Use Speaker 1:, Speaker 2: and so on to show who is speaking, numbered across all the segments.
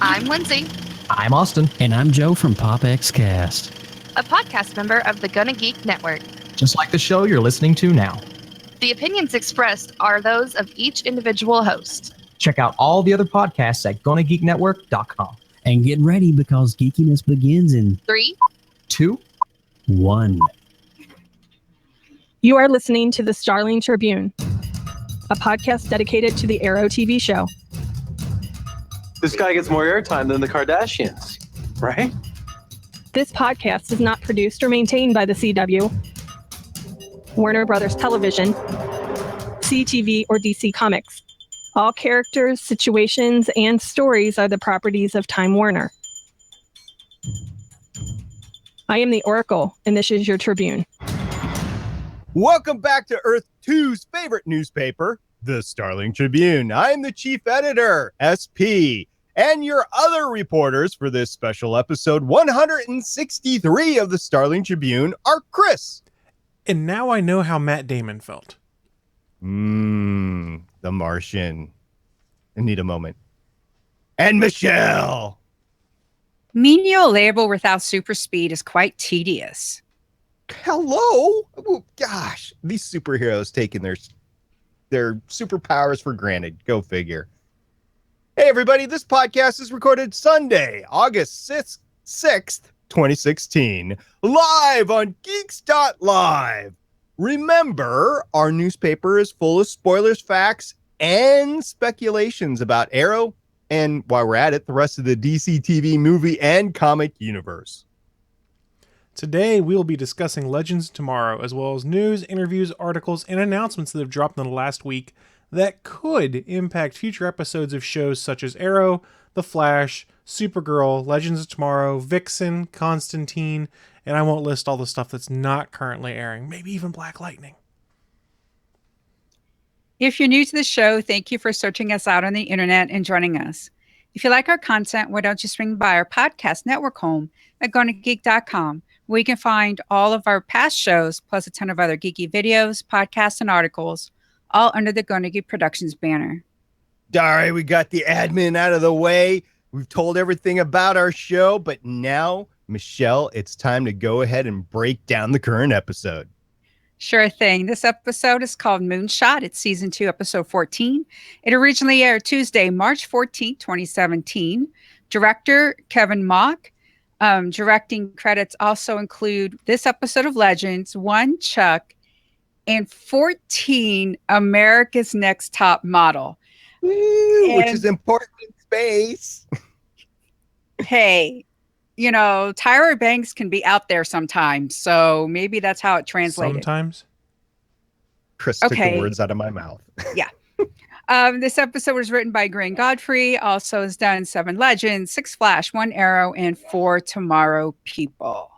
Speaker 1: I'm Lindsay,
Speaker 2: I'm Austin.
Speaker 3: And I'm Joe from PopXcast,
Speaker 1: a podcast member of the GonnaGeek Network.
Speaker 2: Just like the show you're listening to now.
Speaker 1: The opinions expressed are those of each individual host.
Speaker 2: Check out all the other podcasts at GonnaGeekNetwork.com.
Speaker 3: And get ready because geekiness begins in
Speaker 1: 3,
Speaker 2: 2,
Speaker 3: 1.
Speaker 4: You are listening to the Starling Tribune, a podcast dedicated to the Arrow TV show.
Speaker 5: This guy gets more airtime than the Kardashians, right?
Speaker 4: This podcast is not produced or maintained by the CW, Warner Brothers Television, CTV, or DC Comics. All characters, situations, and stories are the properties of Time Warner. I am the Oracle, and this is your Tribune.
Speaker 6: Welcome back to Earth 2's favorite newspaper, the Starling Tribune. I'm the chief editor, SP, and your other reporters for this special episode 163 of the Starling Tribune are Chris.
Speaker 7: And now I know how Matt Damon felt.
Speaker 6: The Martian. I need a moment. And Michelle.
Speaker 8: Menial labor without super speed is quite tedious.
Speaker 6: Hello? Oh, gosh, these superheroes taking their superpowers for granted. Go figure. Hey, everybody, this podcast is recorded Sunday, August 6th, 2016, live on Geeks.live. Remember, our newspaper is full of spoilers, facts, and speculations about Arrow, and while we're at it, the rest of the DC TV movie and comic universe.
Speaker 7: Today, we will be discussing Legends of Tomorrow, as well as news, interviews, articles, and announcements that have dropped in the last week that could impact future episodes of shows such as Arrow, The Flash, Supergirl, Legends of Tomorrow, Vixen, Constantine, and I won't list all the stuff that's not currently airing, maybe even Black Lightning.
Speaker 8: If you're new to the show, thank you for searching us out on the internet and joining us. If you like our content, why don't you swing by our podcast network home at GonnaGeek.com, where you can find all of our past shows, plus a ton of other geeky videos, podcasts, and articles, all under the GonnaGeek Productions banner.
Speaker 6: All right, we got the admin out of the way. We've told everything about our show, but now, Michelle, it's time to go ahead and break down the current episode.
Speaker 8: Sure thing. This episode is called Moonshot. It's season 2, episode 14. It originally aired Tuesday, March 14th, 2017. Director Kevin Mock. Directing credits also include this episode of Legends, 1 Chuck, and 14 America's Next Top Model.
Speaker 6: Which is important in space.
Speaker 8: Hey, you know, Tyra Banks can be out there sometimes, so maybe that's how it translated.
Speaker 7: Sometimes?
Speaker 6: Chris took the words out of my mouth.
Speaker 8: Yeah. This episode was written by Grant Godfrey, also has done 7 Legends, 6 Flash, 1 Arrow, and 4 Tomorrow People.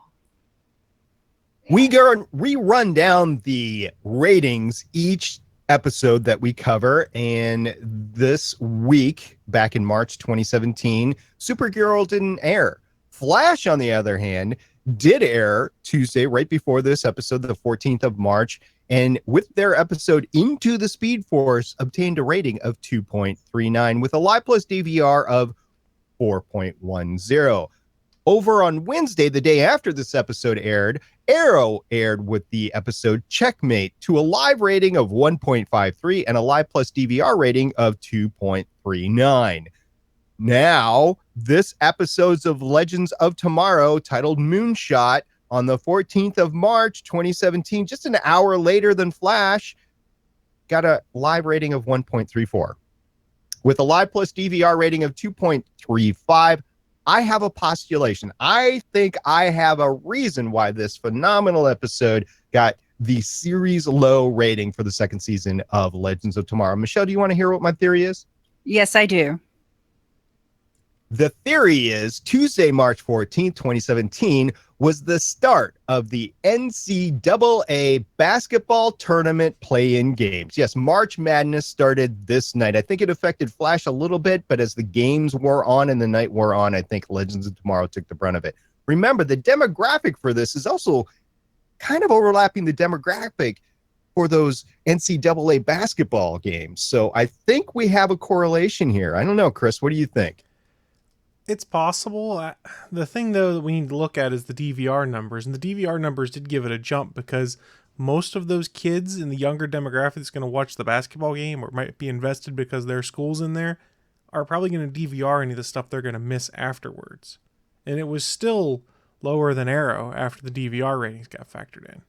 Speaker 6: We run down the ratings each episode that we cover, and this week, back in March 2017, Supergirl didn't air. Flash, on the other hand, did air Tuesday, right before this episode, the 14th of March, and with their episode Into the Speed Force, obtained a rating of 2.39 with a Live Plus DVR of 4.10. Over on Wednesday, the day after this episode aired, Arrow aired with the episode Checkmate to a live rating of 1.53 and a Live Plus DVR rating of 2.39. Now, this episode of Legends of Tomorrow, titled Moonshot, on the 14th of March, 2017, just an hour later than Flash, got a live rating of 1.34. With a Live Plus DVR rating of 2.35, I have a postulation. I think I have a reason why this phenomenal episode got the series low rating for the second season of Legends of Tomorrow. Michelle, do you want to hear what my theory is?
Speaker 8: Yes, I do.
Speaker 6: The theory is Tuesday, March 14th, 2017, was the start of the NCAA basketball tournament play-in games. Yes, March Madness started this night. I think it affected Flash a little bit, but as the games wore on and the night wore on, I think Legends of Tomorrow took the brunt of it. Remember, the demographic for this is also kind of overlapping the demographic for those NCAA basketball games. So I think we have a correlation here. I don't know, Chris, what do you think?
Speaker 7: It's possible. The thing, though, that we need to look at is the DVR numbers. And the DVR numbers did give it a jump because most of those kids in the younger demographic that's going to watch the basketball game or might be invested because their school's in there are probably going to DVR any of the stuff they're going to miss afterwards. And it was still lower than Arrow after the DVR ratings got factored in.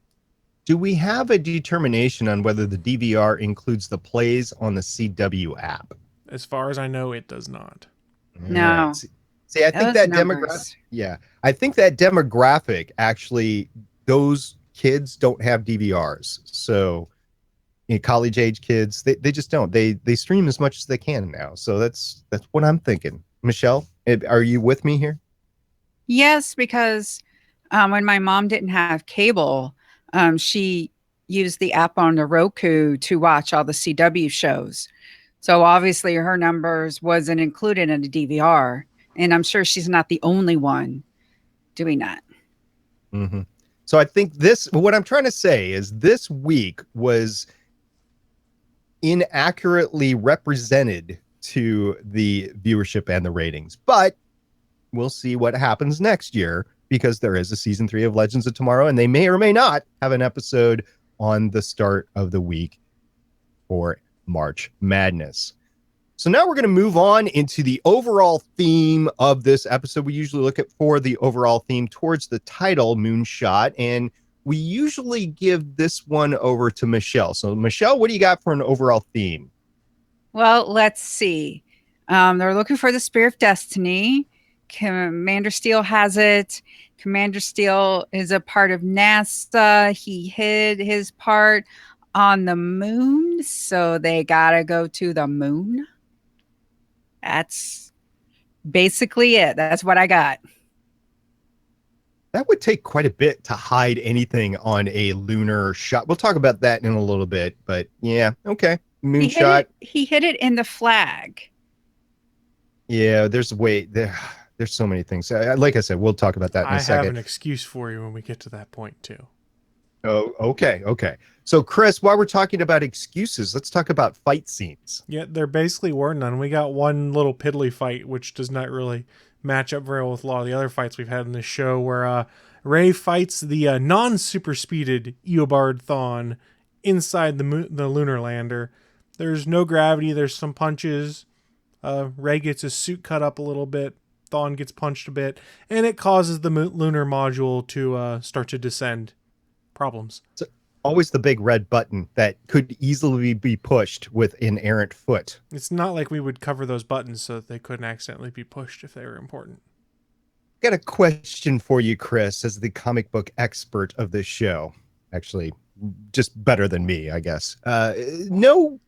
Speaker 6: Do we have a determination on whether the DVR includes the plays on the CW app?
Speaker 7: As far as I know, it does not.
Speaker 8: No.
Speaker 6: See, I think that demographic. Yeah, I think that demographic actually, those kids don't have DVRs. So, college age kids, they just don't. They stream as much as they can now. So that's what I'm thinking. Michelle, are you with me here?
Speaker 8: Yes, because when my mom didn't have cable, she used the app on the Roku to watch all the CW shows. So obviously her numbers wasn't included in the DVR. And I'm sure she's not the only one doing that.
Speaker 6: Mm-hmm. So I think what I'm trying to say is this week was inaccurately represented to the viewership and the ratings. But we'll see what happens next year because there is a season 3 of Legends of Tomorrow, and they may or may not have an episode on the start of the week for March Madness. So now we're going to move on into the overall theme of this episode. We usually look at for the overall theme towards the title, Moonshot, and we usually give this one over to Michelle. So Michelle, what do you got for an overall theme?
Speaker 8: Well, let's see. They're looking for the Spear of Destiny. Commander Steele has it. Commander Steele is a part of NASA. He hid his part on the moon, so they gotta go to the moon. That's basically it. That's what I got.
Speaker 6: That would take quite a bit to hide anything on a lunar shot. We'll talk about that in a little bit, but yeah, okay. Moonshot.
Speaker 8: He hid it in the flag.
Speaker 6: Yeah, there's so many things. Like I said, we'll talk about that in a second.
Speaker 7: I have an excuse for you when we get to that point too.
Speaker 6: Oh, okay. So, Chris, while we're talking about excuses, let's talk about fight scenes.
Speaker 7: Yeah, there basically were none. We got one little piddly fight, which does not really match up very well with a lot of the other fights we've had in this show, where Ray fights the non-super speeded Eobard Thawne inside the lunar lander. There's no gravity. There's some punches. Ray gets his suit cut up a little bit. Thawne gets punched a bit, and it causes the lunar module to start to descend. Problems.
Speaker 6: So always the big red button that could easily be pushed with an errant foot.
Speaker 7: It's not like we would cover those buttons so that they couldn't accidentally be pushed if they were important.
Speaker 6: Got a question for you, Chris, as the comic book expert of this show. Actually, just better than me, I guess. No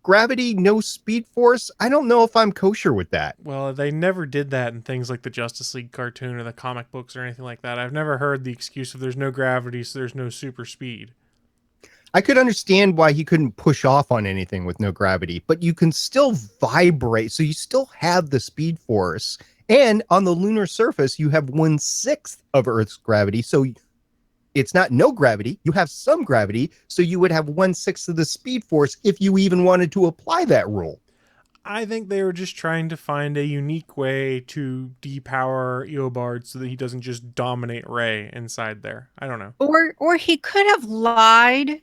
Speaker 6: gravity, no speed force. I don't know if I'm kosher with that.
Speaker 7: Well, they never did that in things like the Justice League cartoon or the comic books or anything like that. I've never heard the excuse of there's no gravity, so there's no super speed.
Speaker 6: I could understand why he couldn't push off on anything with no gravity, but you can still vibrate. So you still have the speed force. And on the lunar surface, you have 1/6 of Earth's gravity. So it's not no gravity. You have some gravity. So you would have 1/6 of the speed force if you even wanted to apply that rule.
Speaker 7: I think they were just trying to find a unique way to depower Eobard so that he doesn't just dominate Ray inside there. I don't know.
Speaker 8: Or he could have lied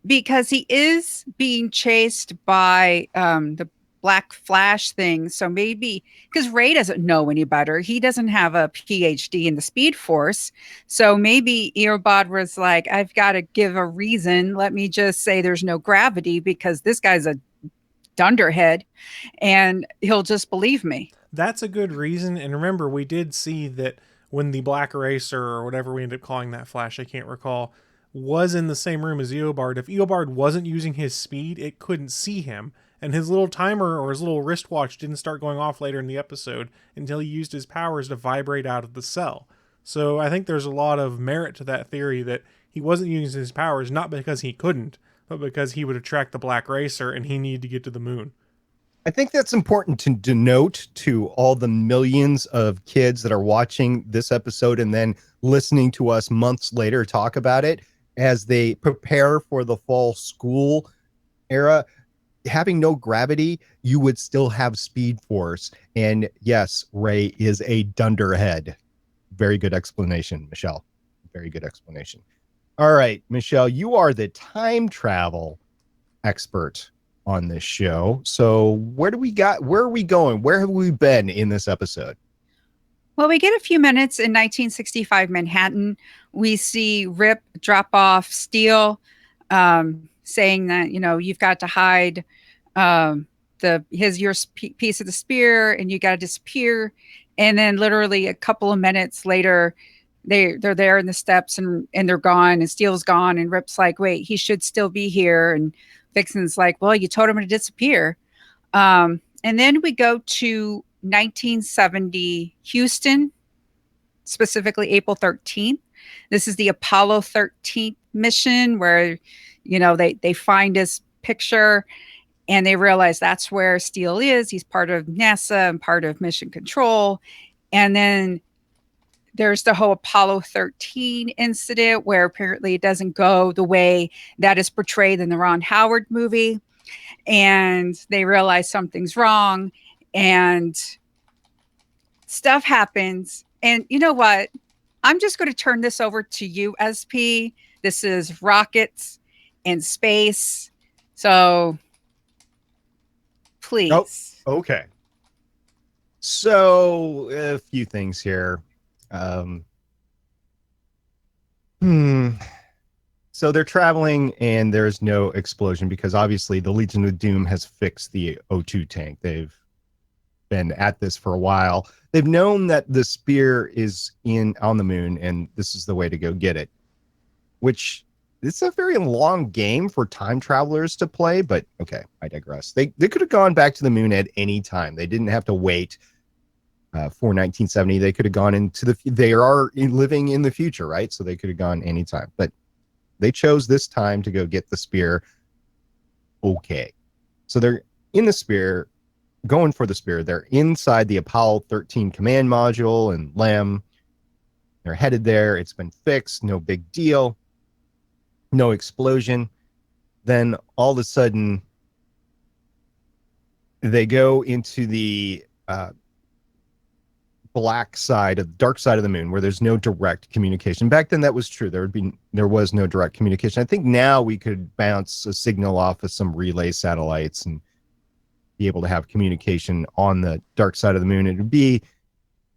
Speaker 8: because he is being chased by the Black Flash thing. So maybe because Ray doesn't know any better. He doesn't have a PhD in the Speed Force. So maybe Eobard was like, I've got to give a reason. Let me just say there's no gravity because this guy's a dunderhead and he'll just believe me.
Speaker 7: That's a good reason. And remember, we did see that when the Black Racer or whatever we ended up calling that Flash, I can't recall, was in the same room as Eobard. If Eobard wasn't using his speed, it couldn't see him. And his little timer or his little wristwatch didn't start going off later in the episode until he used his powers to vibrate out of the cell. So I think there's a lot of merit to that theory that he wasn't using his powers, not because he couldn't, but because he would attract the Black Racer and he needed to get to the moon.
Speaker 6: I think that's important to denote to all the millions of kids that are watching this episode and then listening to us months later talk about it as they prepare for the fall school era. having no gravity, you would still have speed force. And yes, Ray is a dunderhead. Very good explanation, Michelle. Very good explanation. All right, Michelle, you are the time travel expert on this show. So where are we going? Where have we been in this episode?
Speaker 8: Well, we get a few minutes in 1965 Manhattan. We see Rip drop off Steel, saying that, you've got to hide your piece of the spear and you got to disappear. And then literally a couple of minutes later, they're there in the steps and they're gone and Steel's gone. And Rip's like, wait, he should still be here. And Vixen's like, well, you told him to disappear. And then we go to 1970 Houston, specifically April 13th. This is the Apollo 13 mission where, they find his picture and they realize that's where Steele is. He's part of NASA and part of Mission Control. And then there's the whole Apollo 13 incident where apparently it doesn't go the way that is portrayed in the Ron Howard movie. And they realize something's wrong and stuff happens. And you know what? I'm just going to turn this over to you, SP. This is rockets and space. So please.
Speaker 6: Oh, okay. So a few things here. So they're traveling and there's no explosion because obviously the Legion of Doom has fixed the O2 tank. They've been at this for a while. They've known that the spear is on the moon and this is the way to go get it, which it's a very long game for time travelers to play, but okay, I digress. They could have gone back to the moon at any time. They didn't have to wait for 1970. They could have gone into they are living in the future, right? So they could have gone anytime, but they chose this time to go get the spear. Okay. So they're in the spear, going for the spear. They're inside the Apollo 13 command module and LEM. They're headed there. It's been fixed. No big deal. No explosion. Then all of a sudden they go into the dark side of the moon where there's no direct communication. Back then that was true. There was no direct communication. I think now we could bounce a signal off of some relay satellites and be able to have communication on the dark side of the moon. It would be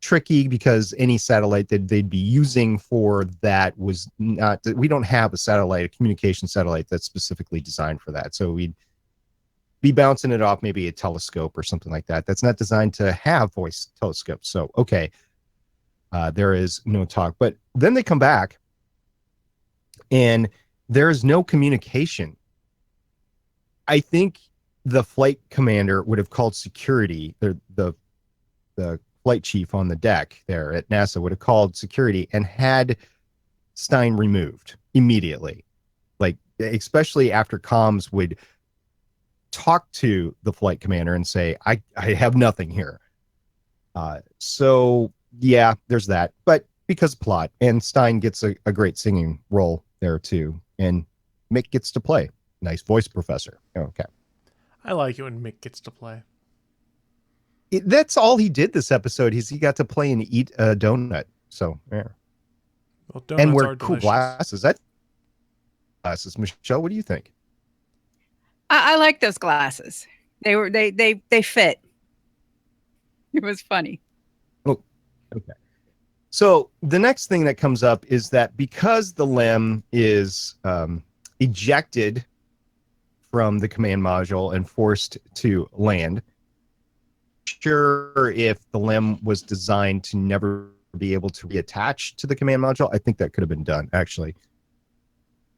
Speaker 6: tricky because any satellite that they'd be using for that was not, we don't have a communication satellite that's specifically designed for that. So we'd be bouncing it off maybe a telescope or something like that. That's not designed to have voice telescopes. So, okay, there is no talk. But then they come back and there is no communication. I think the flight commander would have called security. The flight chief on the deck there at NASA would have called security and had Stein removed immediately. Like, especially after comms would talk to the flight commander and say, I have nothing here. So yeah, there's that. But because plot, and Stein gets a great singing role there too. And Mick gets to play. Nice voice, Professor. Okay.
Speaker 7: I like it when Mick gets to play.
Speaker 6: That's all he did this episode. He got to play and eat a donut. So yeah.
Speaker 7: Well,
Speaker 6: and wear
Speaker 7: delicious.
Speaker 6: cool glasses. Glasses. Michelle, what do you think?
Speaker 8: I like those glasses. They fit. It was funny.
Speaker 6: Oh, okay. So the next thing that comes up is that because the LEM is ejected from the command module and forced to land, sure, if the LEM was designed to never be able to reattach to the command module, I think that could have been done actually.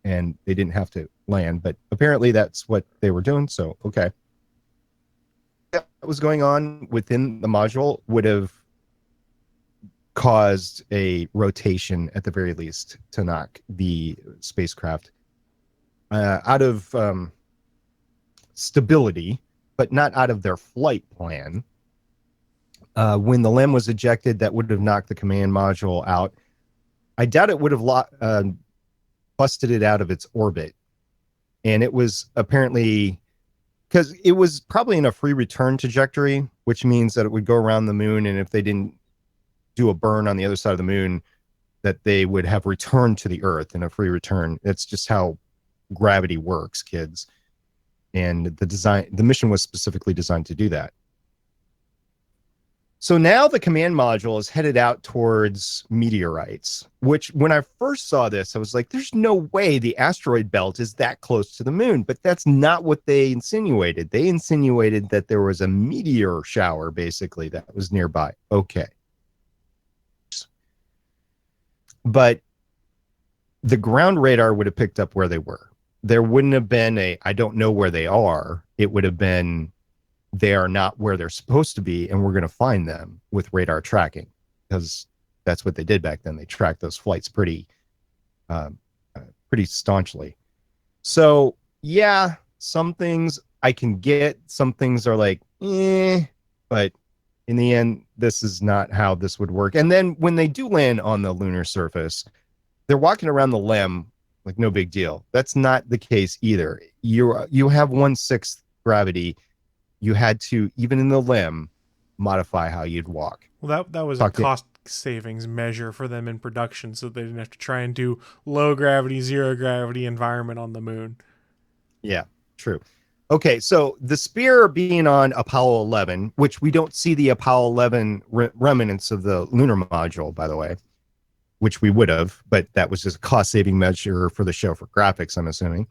Speaker 6: And they didn't have to land, but apparently that's what they were doing. So, okay. What was going on within the module would have caused a rotation at the very least to knock the spacecraft out of stability, but not out of their flight plan. When the LEM was ejected, that would have knocked the command module out. I doubt it would have busted it out of its orbit. And it was apparently because it was probably in a free return trajectory, which means that it would go around the moon, and if they didn't do a burn on the other side of the moon, that they would have returned to the Earth in a free return. It's just how gravity works, kids. And the mission was specifically designed to do that. So now the command module is headed out towards meteorites, which when I first saw this, I was like, there's no way the asteroid belt is that close to the moon. But that's not what they insinuated. They insinuated that there was a meteor shower, basically, that was nearby. Okay. But the ground radar would have picked up where they were. There wouldn't have been I don't know where they are. It would have been, they are not where they're supposed to be, and we're going to find them with radar tracking, because that's what they did back then. They tracked those flights pretty staunchly. So yeah, some things I can get, some things are like, but in the end, this is not how this would work. And then when they do land on the lunar surface, they're walking around the limb like no big deal. That's not the case either. You have 1/6 gravity. You had to, even in the limb, modify how you'd walk.
Speaker 7: Well, that was a cost savings measure for them in production, so they didn't have to try and do low gravity, zero gravity environment on the moon.
Speaker 6: Yeah, true. Okay, so the spear being on Apollo 11, which we don't see the Apollo 11 remnants of the lunar module, by the way, which we would have, but that was just a cost-saving measure for the show for graphics, I'm assuming.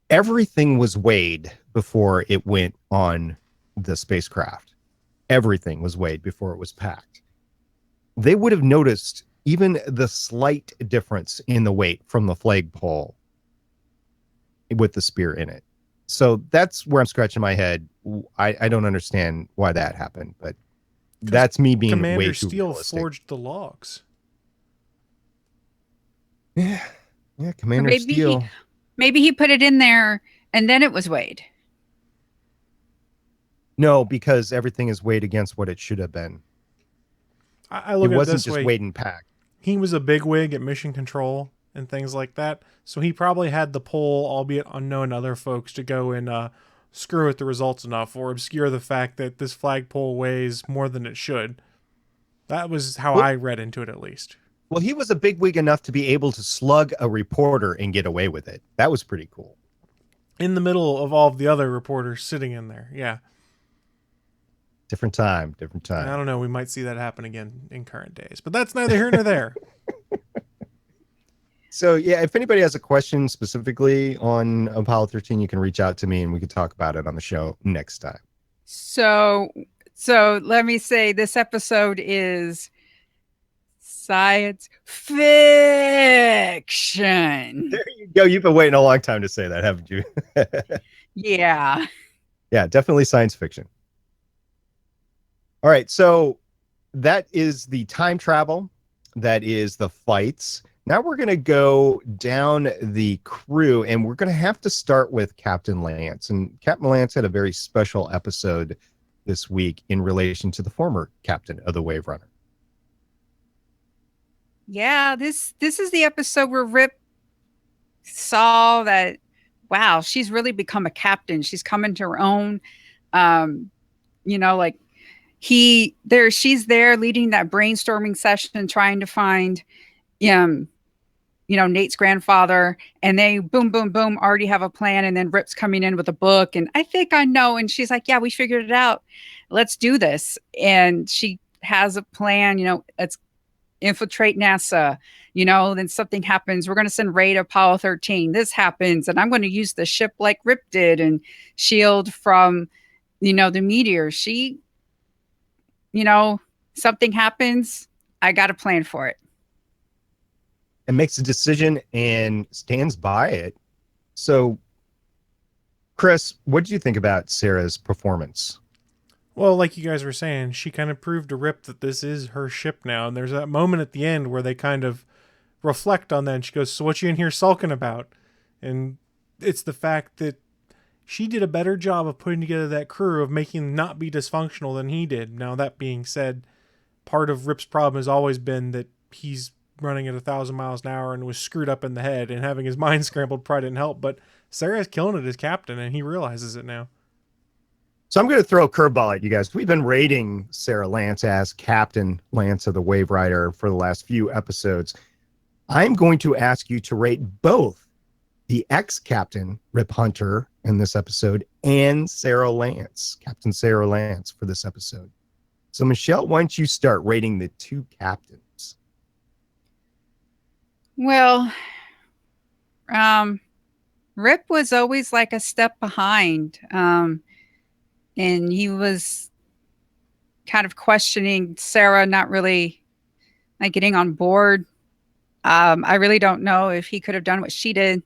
Speaker 6: Everything was weighed before it went on the spacecraft. Everything was weighed before it was packed. They would have noticed even the slight difference in the weight from the flagpole with the spear in it. So that's where I'm scratching my head. I don't understand why that happened, but that's me being
Speaker 7: Commander
Speaker 6: way too
Speaker 7: Steele
Speaker 6: realistic.
Speaker 7: forged the logs.
Speaker 6: Yeah, Commander Steele.
Speaker 8: Maybe he put it in there and then it was weighed.
Speaker 6: No, because everything is weighed against what it should have been.
Speaker 7: I look
Speaker 6: it
Speaker 7: at
Speaker 6: wasn't
Speaker 7: it this
Speaker 6: just
Speaker 7: way.
Speaker 6: weighed and packed.
Speaker 7: He was a bigwig at Mission Control and things like that, so he probably had the poll, albeit unknown to other folks, to go and screw with the results enough or obscure the fact that this flagpole weighs more than it should. That was how I read into it, at least.
Speaker 6: Well, he was a bigwig enough to be able to slug a reporter and get away with it. That was pretty cool.
Speaker 7: In the middle of all of the other reporters sitting in there, yeah.
Speaker 6: Different time.
Speaker 7: I don't know. We might see that happen again in current days, but that's neither here nor there.
Speaker 6: So, yeah, if anybody has a question specifically on Apollo 13, you can reach out to me and we can talk about it on the show next time.
Speaker 8: So let me say this episode is science fiction.
Speaker 6: There you go. You've been waiting a long time to say that, haven't you?
Speaker 8: Yeah.
Speaker 6: Yeah, definitely science fiction. All right, so that is the time travel. That is the fights. Now we're going to go down the crew, and we're going to have to start with Captain Lance. And Captain Lance had a very special episode this week in relation to the former captain of the Wave Runner.
Speaker 8: Yeah, this is the episode where Rip saw that, wow, she's really become a captain. She's come into her own. Like she's there leading that brainstorming session, trying to find Nate's grandfather, and they boom, boom, boom, already have a plan. And then Rip's coming in with a book and I think I know. And she's like, yeah, we figured it out. Let's do this. And she has a plan, let's infiltrate NASA, then something happens. We're going to send Ray to Apollo 13. This happens. And I'm going to use the ship like Rip did and shield from, the meteor. She, something happens. I got a plan for it.
Speaker 6: And makes a decision and stands by it. So, Chris, what did you think about Sarah's performance?
Speaker 7: Well, like you guys were saying, she kind of proved to Rip that this is her ship now. And there's that moment at the end where they kind of reflect on that. And she goes, so what you in here sulking about? And it's the fact that she did a better job of putting together that crew, of making them not be dysfunctional than he did. Now, that being said, part of Rip's problem has always been that he's running at 1,000 miles an hour and was screwed up in the head, and having his mind scrambled probably didn't help. But Sarah's killing it as captain, and he realizes it now.
Speaker 6: So I'm going to throw a curveball at you guys. We've been rating Sarah Lance as Captain Lance of the Wave Rider for the last few episodes. I'm going to ask you to rate both the ex-captain, Rip Hunter, in this episode, and Sarah Lance, Captain Sarah Lance, for this episode. So, Michelle, why don't you start rating the two captains?
Speaker 8: Well, Rip was always like a step behind. And he was kind of questioning Sarah, not really like getting on board. I really don't know if he could have done what she did.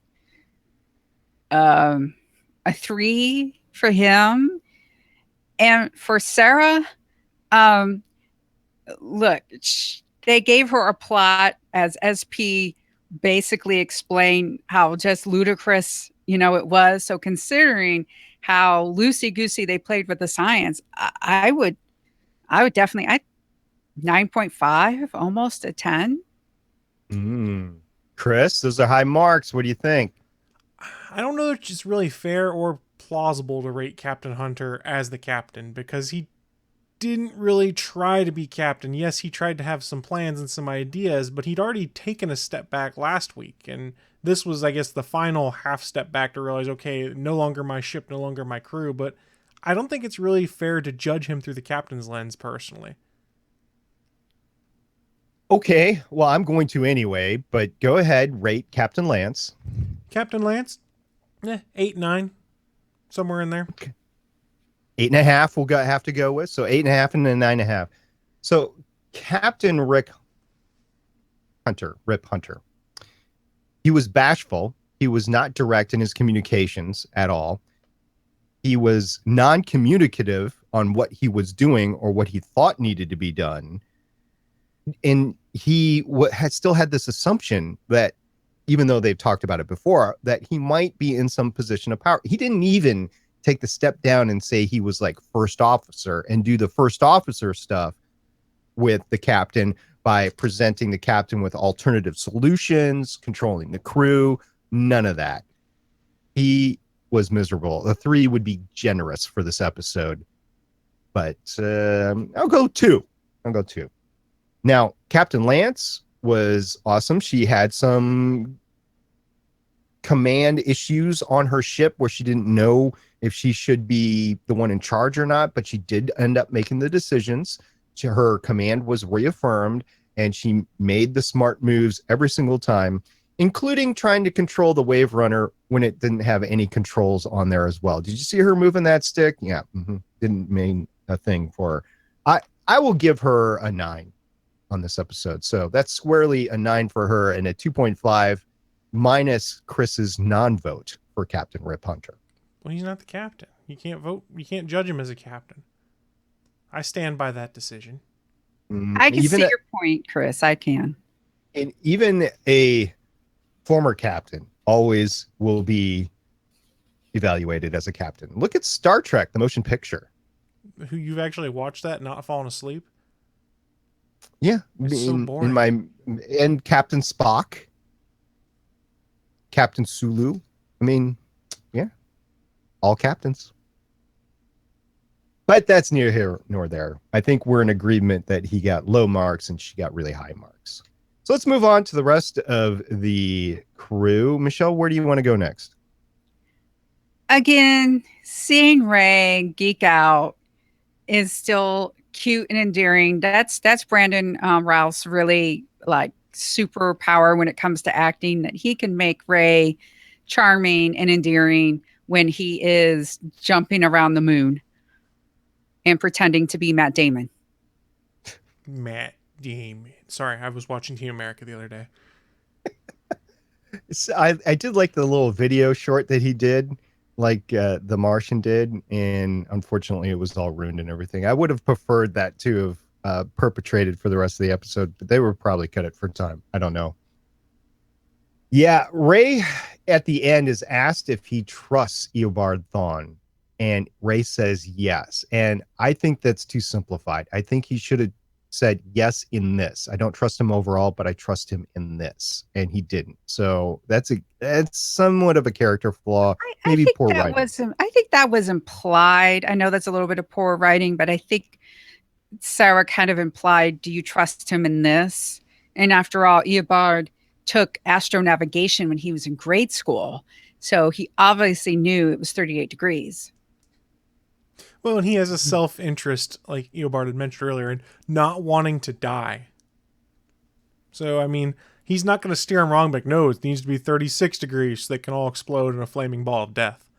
Speaker 8: A 3 for him. And for Sarah, look, they gave her a plot as SP basically explained how just ludicrous, it was. So considering how loosey-goosey they played with the science, I would definitely, 9.5, almost a 10.
Speaker 6: Chris, those are high marks. What do you think?
Speaker 7: I don't know if it's really fair or plausible to rate Captain Hunter as the captain, because he didn't really try to be captain. Yes, he tried to have some plans and some ideas, but he'd already taken a step back last week, and this was, I guess, the final half step back to realize, okay, no longer my ship, no longer my crew. But I don't think it's really fair to judge him through the captain's lens, personally.
Speaker 6: Okay, well, I'm going to anyway, but go ahead, rate Captain Lance.
Speaker 7: Captain Lance, 8, 9, somewhere in there.
Speaker 6: Okay. 8.5 we'll have to go with. So 8.5 and then 9.5. So Captain Rip Hunter. He was bashful. He was not direct in his communications at all. He was non-communicative on what he was doing or what he thought needed to be done. And he had still had this assumption that, even though they've talked about it before, that he might be in some position of power. He didn't even take the step down and say he was like first officer and do the first officer stuff with the captain by presenting the captain with alternative solutions, controlling the crew, none of that. He was miserable. A 3 would be generous for this episode, but I'll go 2. Now, Captain Lance was awesome. She had some command issues on her ship where she didn't know if she should be the one in charge or not, but she did end up making the decisions. Her command was reaffirmed, and she made the smart moves every single time, including trying to control the Wave Runner when it didn't have any controls on there as well. Did you see her moving that stick? Yeah. Didn't mean a thing for her. I will give her a 9 on this episode. So that's squarely a 9 for her, and a 2.5 minus Chris's non-vote for Captain Rip Hunter.
Speaker 7: Well, he's not the captain. You can't vote. You can't judge him as a captain. I stand by that decision.
Speaker 8: I can see your point, Chris. I can.
Speaker 6: And even a former captain always will be evaluated as a captain. Look at Star Trek, the motion picture.
Speaker 7: Who, you've actually watched that and not fallen asleep?
Speaker 6: Yeah.
Speaker 7: It's so boring.
Speaker 6: And Captain Spock, Captain Sulu. I mean, yeah, all captains. But that's neither here nor there. I think we're in agreement that he got low marks and she got really high marks. So let's move on to the rest of the crew. Michelle, where do you want to go next?
Speaker 8: Again, seeing Ray geek out is still cute and endearing. That's Brandon Routh's really like superpower when it comes to acting, that he can make Ray charming and endearing when he is jumping around the moon and pretending to be Matt Damon.
Speaker 7: Matt Damon. Sorry, I was watching Team America the other day.
Speaker 6: So I did like the little video short that he did, like The Martian did, and unfortunately it was all ruined and everything. I would have preferred that to have perpetrated for the rest of the episode, but they would probably cut it for time. I don't know. Yeah, Ray at the end is asked if he trusts Eobard Thawne, and Ray says yes. And I think that's too simplified. I think he should have said yes in this. I don't trust him overall, but I trust him in this, and he didn't. So that's somewhat of a character flaw. Maybe poor writing.
Speaker 8: I think that was implied. I know that's a little bit of poor writing, but I think Sarah kind of implied, do you trust him in this? And after all, Eobard took astronavigation when he was in grade school. So he obviously knew it was 38 degrees.
Speaker 7: Well, and he has a self-interest, like Eobard had mentioned earlier, in not wanting to die. So, I mean, he's not going to steer him wrong, but no, it needs to be 36 degrees so they can all explode in a flaming ball of death.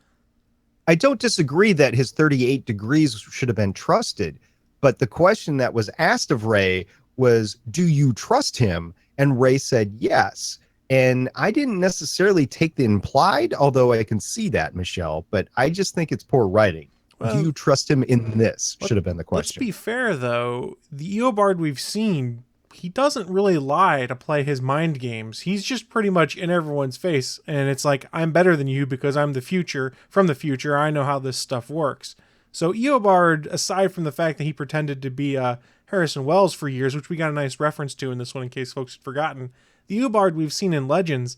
Speaker 6: I don't disagree that his 38 degrees should have been trusted, but the question that was asked of Ray was, do you trust him? And Ray said yes. And I didn't necessarily take the implied, although I can see that, Michelle, but I just think it's poor writing.
Speaker 7: Well,
Speaker 6: do you trust him in this? Should have been the question.
Speaker 7: Let's be fair, though. The Eobard we've seen, he doesn't really lie to play his mind games. He's just pretty much in everyone's face. And it's like, I'm better than you because I'm from the future. I know how this stuff works. So Eobard, aside from the fact that he pretended to be Harrison Wells for years, which we got a nice reference to in this one in case folks had forgotten, the Eobard we've seen in Legends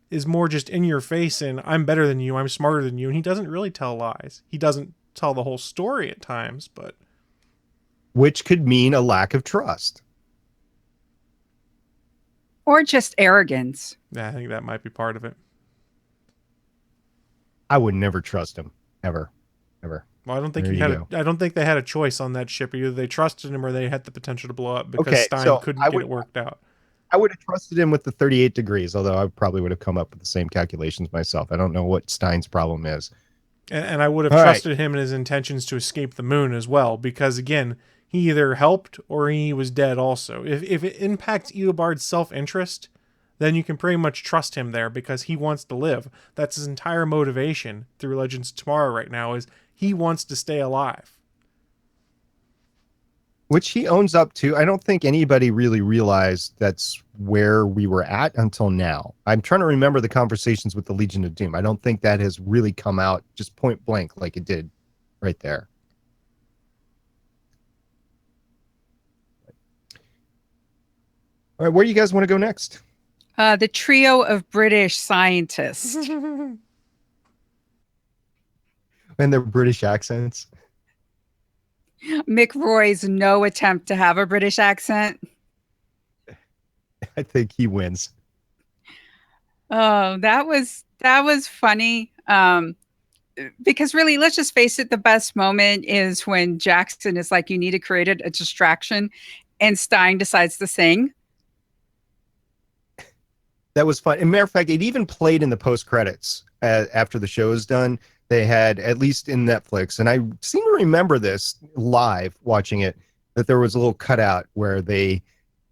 Speaker 7: is more just in your face and I'm better than you, I'm smarter than you, and he doesn't really tell lies. He doesn't tell the whole story at times, but...
Speaker 6: Which could mean a lack of trust.
Speaker 8: Or just arrogance.
Speaker 7: Yeah, I think that might be part of it.
Speaker 6: I would never trust him. Ever. Well,
Speaker 7: I don't think I don't think they had a choice on that ship. Either they trusted him or they had the potential to blow up because Stein couldn't get it worked out.
Speaker 6: I would have trusted him with the 38 degrees, although I probably would have come up with the same calculations myself. I don't know what Stein's problem is.
Speaker 7: And I would have trusted him in his intentions to escape the moon as well, because again, he either helped or he was dead also. If it impacts Eobard's self-interest, then you can pretty much trust him there because he wants to live. That's his entire motivation through Legends of Tomorrow right now, is he wants to stay alive.
Speaker 6: Which he owns up to. I don't think anybody really realized that's where we were at until now. I'm trying to remember the conversations with the Legion of Doom. I don't think that has really come out just point blank like it did right there. All right, where do you guys want to go next?
Speaker 8: The trio of British scientists.
Speaker 6: And their British accents.
Speaker 8: Mick Roy's no attempt to have a British accent.
Speaker 6: I think he wins.
Speaker 8: Oh, that was funny. Because really, let's just face it, the best moment is when Jackson is like, you need to create a distraction, and Stein decides to sing.
Speaker 6: That was fun. As a matter of fact, it even played in the post-credits after the show is done. They had, at least in Netflix, and I seem to remember this live watching it, that there was a little cutout where they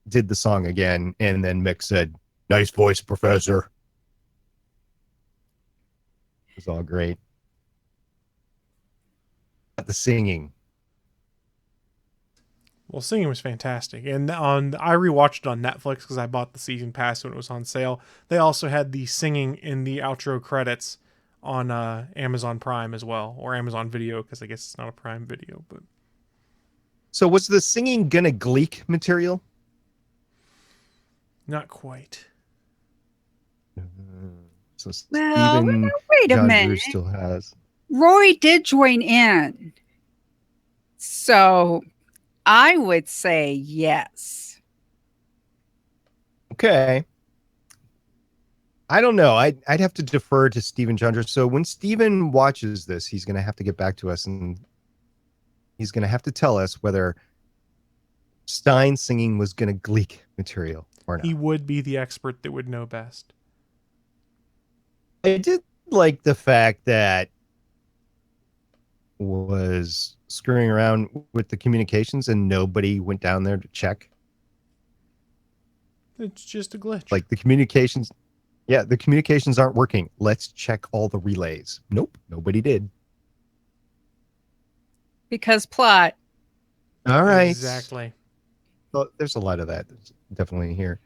Speaker 6: did the song again, and then Mick said, "Nice voice, Professor." It was all great. The singing.
Speaker 7: Well, singing was fantastic. And I rewatched it on Netflix because I bought the season pass when it was on sale. They also had the singing in the outro credits on Amazon Prime as well, or Amazon Video, because I guess it's not a Prime Video. But
Speaker 6: so was the singing GonnaGeek material?
Speaker 7: Not quite.
Speaker 6: So
Speaker 8: Well,
Speaker 6: Stephen
Speaker 8: wait a
Speaker 6: John
Speaker 8: minute.
Speaker 6: Drew still has.
Speaker 8: Roy did join in. So I would say yes.
Speaker 6: Okay. I don't know. I'd have to defer to Stephen Chandra. So when Stephen watches this, he's going to have to get back to us, and he's going to have to tell us whether Stein singing was GonnaGeek material or not.
Speaker 7: He would be the expert that would know best.
Speaker 6: I did like the fact that was screwing around with the communications and nobody went down there to check.
Speaker 7: It's just a glitch.
Speaker 6: Like the communications aren't working. Let's check all the relays. Nope, nobody did.
Speaker 8: Because plot.
Speaker 6: All right.
Speaker 7: Exactly.
Speaker 6: Well, there's a lot of that that's definitely here.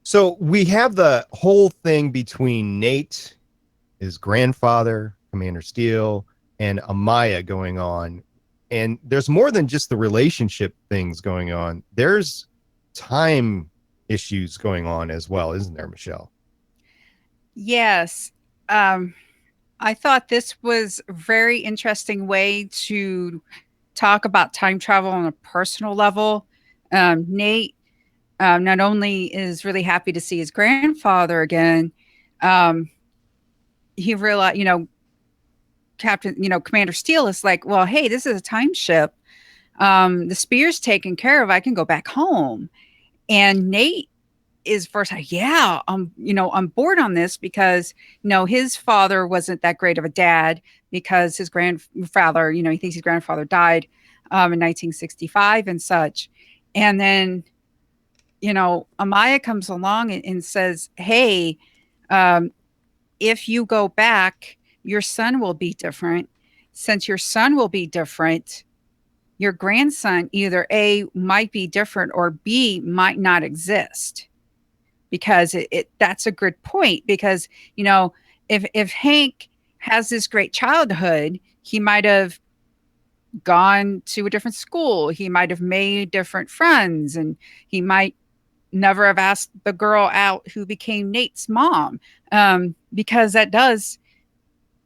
Speaker 6: So we have the whole thing between Nate, his grandfather, Commander Steele, and Amaya going on. And there's more than just the relationship things going on. There's time issues going on as well, isn't there, Michelle?
Speaker 8: Yes. I thought this was a very interesting way to talk about time travel on a personal level. Nate not only is really happy to see his grandfather again, he realized, Commander Steele is like, well, hey, this is a time ship. The spear's taken care of. I can go back home. And Nate is first like, yeah, I'm bored on this because, his father wasn't that great of a dad because his grandfather, he thinks his grandfather died in 1965 and such. And then, Amaya comes along and says, hey, if you go back, your son will be different. Since your son will be different, your grandson either A, might be different, or B, might not exist. Because that's a good point. Because, if Hank has this great childhood, he might have gone to a different school. He might have made different friends, and he might never have asked the girl out who became Nate's mom. Because that does,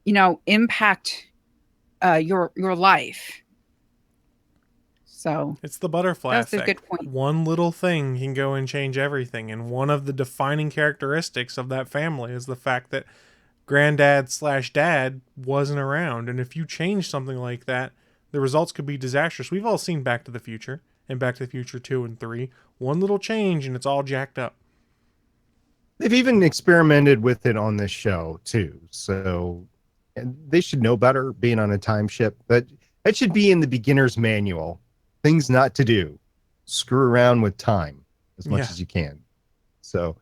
Speaker 8: impact your life. So
Speaker 7: it's the butterfly
Speaker 8: that's
Speaker 7: effect.
Speaker 8: a good point.
Speaker 7: One little thing can go and change everything. And one of the defining characteristics of that family is the fact that granddad/dad wasn't around. And if you change something like that, the results could be disastrous. We've all seen Back to the Future and Back to the Future 2 and 3. One little change and it's all jacked up.
Speaker 6: They've even experimented with it on this show too. So they should know better being on a time ship. But that should be in the beginner's manual. Things not to do. Screw around with time as much as you can. So,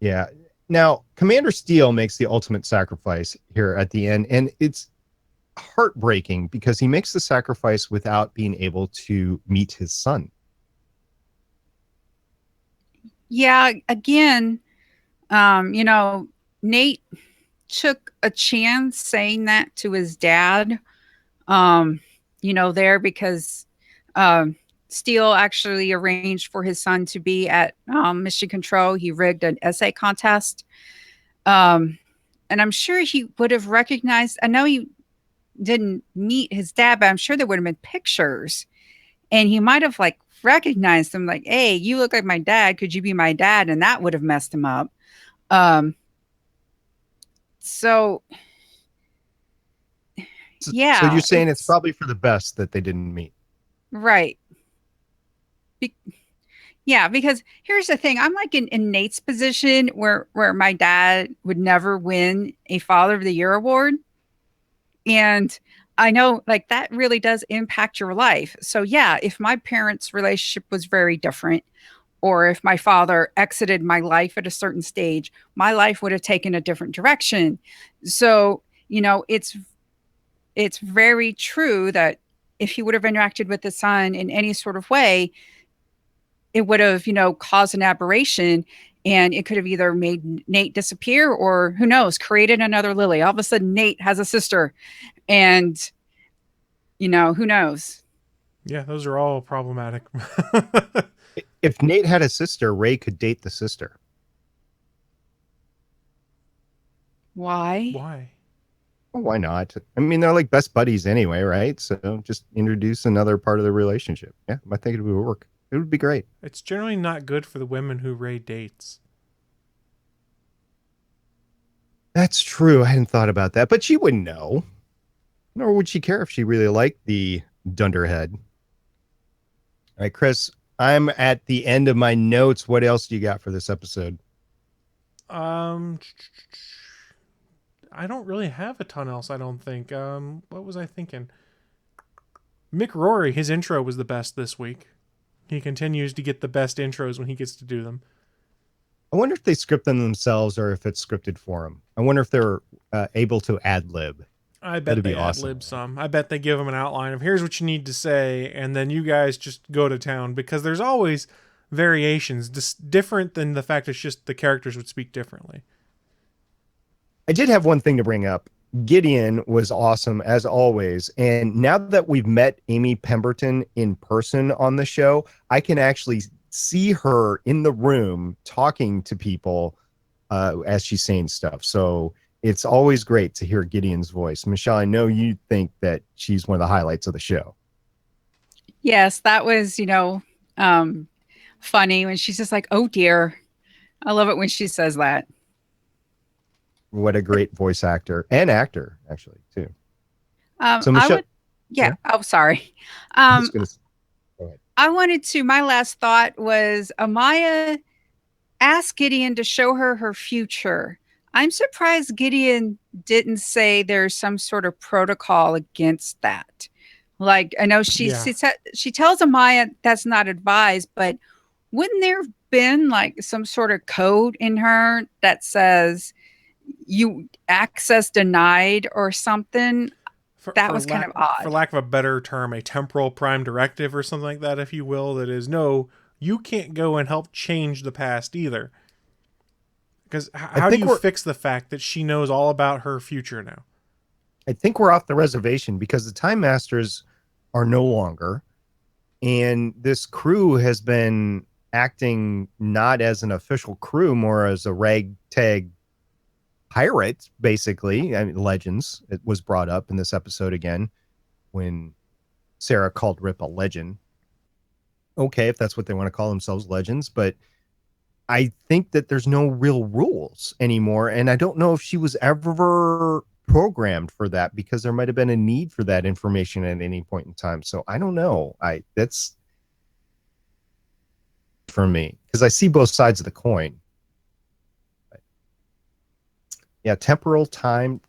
Speaker 6: yeah. Now, Commander Steele makes the ultimate sacrifice here at the end, and it's heartbreaking because he makes the sacrifice without being able to meet his son.
Speaker 8: Yeah, again, Nate took a chance saying that to his dad, there because Steele actually arranged for his son to be at Mission Control. He rigged an essay contest. And I'm sure he would have recognized, I know he didn't meet his dad, but I'm sure there would have been pictures. And he might have recognized him like, hey, you look like my dad. Could you be my dad? And that would have messed him up. So yeah.
Speaker 6: So you're saying it's probably for the best that they didn't meet.
Speaker 8: Right. Yeah, because here's the thing. I'm like in Nate's position where my dad would never win a Father of the Year award. And I know that really does impact your life. So yeah, if my parents' relationship was very different, or if my father exited my life at a certain stage, my life would have taken a different direction. So, it's very true that if he would have interacted with his son in any sort of way, it would have, caused an aberration, and it could have either made Nate disappear or, who knows, created another Lily. All of a sudden, Nate has a sister, and, who knows?
Speaker 7: Yeah, those are all problematic.
Speaker 6: If Nate had a sister, Ray could date the sister.
Speaker 8: Why?
Speaker 7: Why?
Speaker 6: Well, why not? I mean, they're like best buddies anyway, right? So just introduce another part of the relationship. Yeah, I think it would work. It would be great.
Speaker 7: It's generally not good for the women who Ray dates.
Speaker 6: That's true. I hadn't thought about that, but she wouldn't know. Nor would she care if she really liked the dunderhead. All right, Chris, I'm at the end of my notes. What else do you got for this episode?
Speaker 7: I don't really have a ton else, I don't think. What was I thinking? Mick Rory, his intro was the best this week. He continues to get the best intros when he gets to do them.
Speaker 6: I wonder if they script them themselves or if it's scripted for them. I wonder if they're able to ad-lib.
Speaker 7: I bet they ad-lib some. I bet they give them an outline of here's what you need to say, and then you guys just go to town, because there's always variations, different than the fact it's just the characters would speak differently.
Speaker 6: I did have one thing to bring up. Gideon was awesome as always. And now that we've met Amy Pemberton in person on the show, I can actually see her in the room talking to people as she's saying stuff. So it's always great to hear Gideon's voice. Michelle, I know you think that she's one of the highlights of the show.
Speaker 8: Yes, that was, funny when she's just like, "Oh dear." I love it when she says that.
Speaker 6: What a great voice actor and actor, actually, too. So
Speaker 8: Michelle,
Speaker 6: yeah.
Speaker 8: Oh, sorry.
Speaker 6: I'm just gonna, go ahead.
Speaker 8: I wanted to. My last thought was Amaya asked Gideon to show her future. I'm surprised Gideon didn't say there's some sort of protocol against that. Like, I know she tells Amaya that's not advised, but wouldn't there have been like some sort of code in her that says you access denied or something? That was kind of odd.
Speaker 7: For lack of a better term, a temporal prime directive or something like that, if you will, that is, no, you can't go and help change the past either. Because how do you fix the fact that she knows all about her future now?
Speaker 6: I think we're off the reservation because the Time Masters are no longer. And this crew has been acting not as an official crew, more as a ragtag pirate, basically. I mean, legends. It was brought up in this episode again when Sarah called Rip a legend. Okay, if that's what they want to call themselves, legends. But I think that there's no real rules anymore. And I don't know if she was ever programmed for that because there might have been a need for that information at any point in time. So I don't know. That's for me because I see both sides of the coin. Yeah, temporal time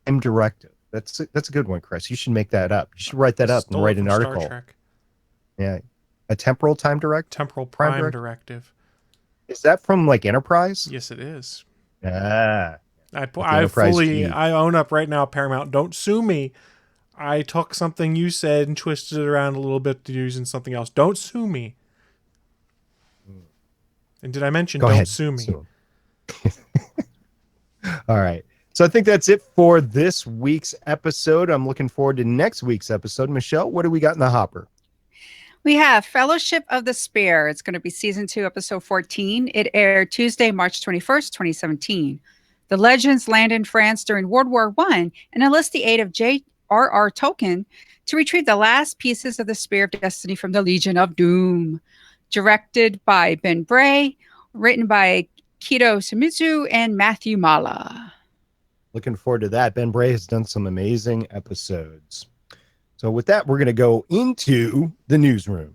Speaker 6: directive. That's a good one, Chris. You should make that up. You should write that up and write an article. Star Trek. Yeah, a temporal time directive.
Speaker 7: Temporal prime directive.
Speaker 6: Is that from like Enterprise?
Speaker 7: Yes, it is.
Speaker 6: Ah,
Speaker 7: I own up right now, Paramount. Don't sue me. I took something you said and twisted it around a little bit to using something else. Don't sue me. And did I mention don't sue me?
Speaker 6: All right. So I think that's it for this week's episode. I'm looking forward to next week's episode. Michelle, what do we got in the hopper?
Speaker 8: We have Fellowship of the Spear. It's going to be season 2, episode 14. It aired Tuesday, March 21st, 2017. The legends land in France during World War I and enlist the aid of J.R.R. Tolkien to retrieve the last pieces of the Spear of Destiny from the Legion of Doom. Directed by Ben Bray, written by Kido Shimizu and Matthew Mala.
Speaker 6: Looking forward to that. Ben Bray has done some amazing episodes. So with that, we're going to go into the newsroom.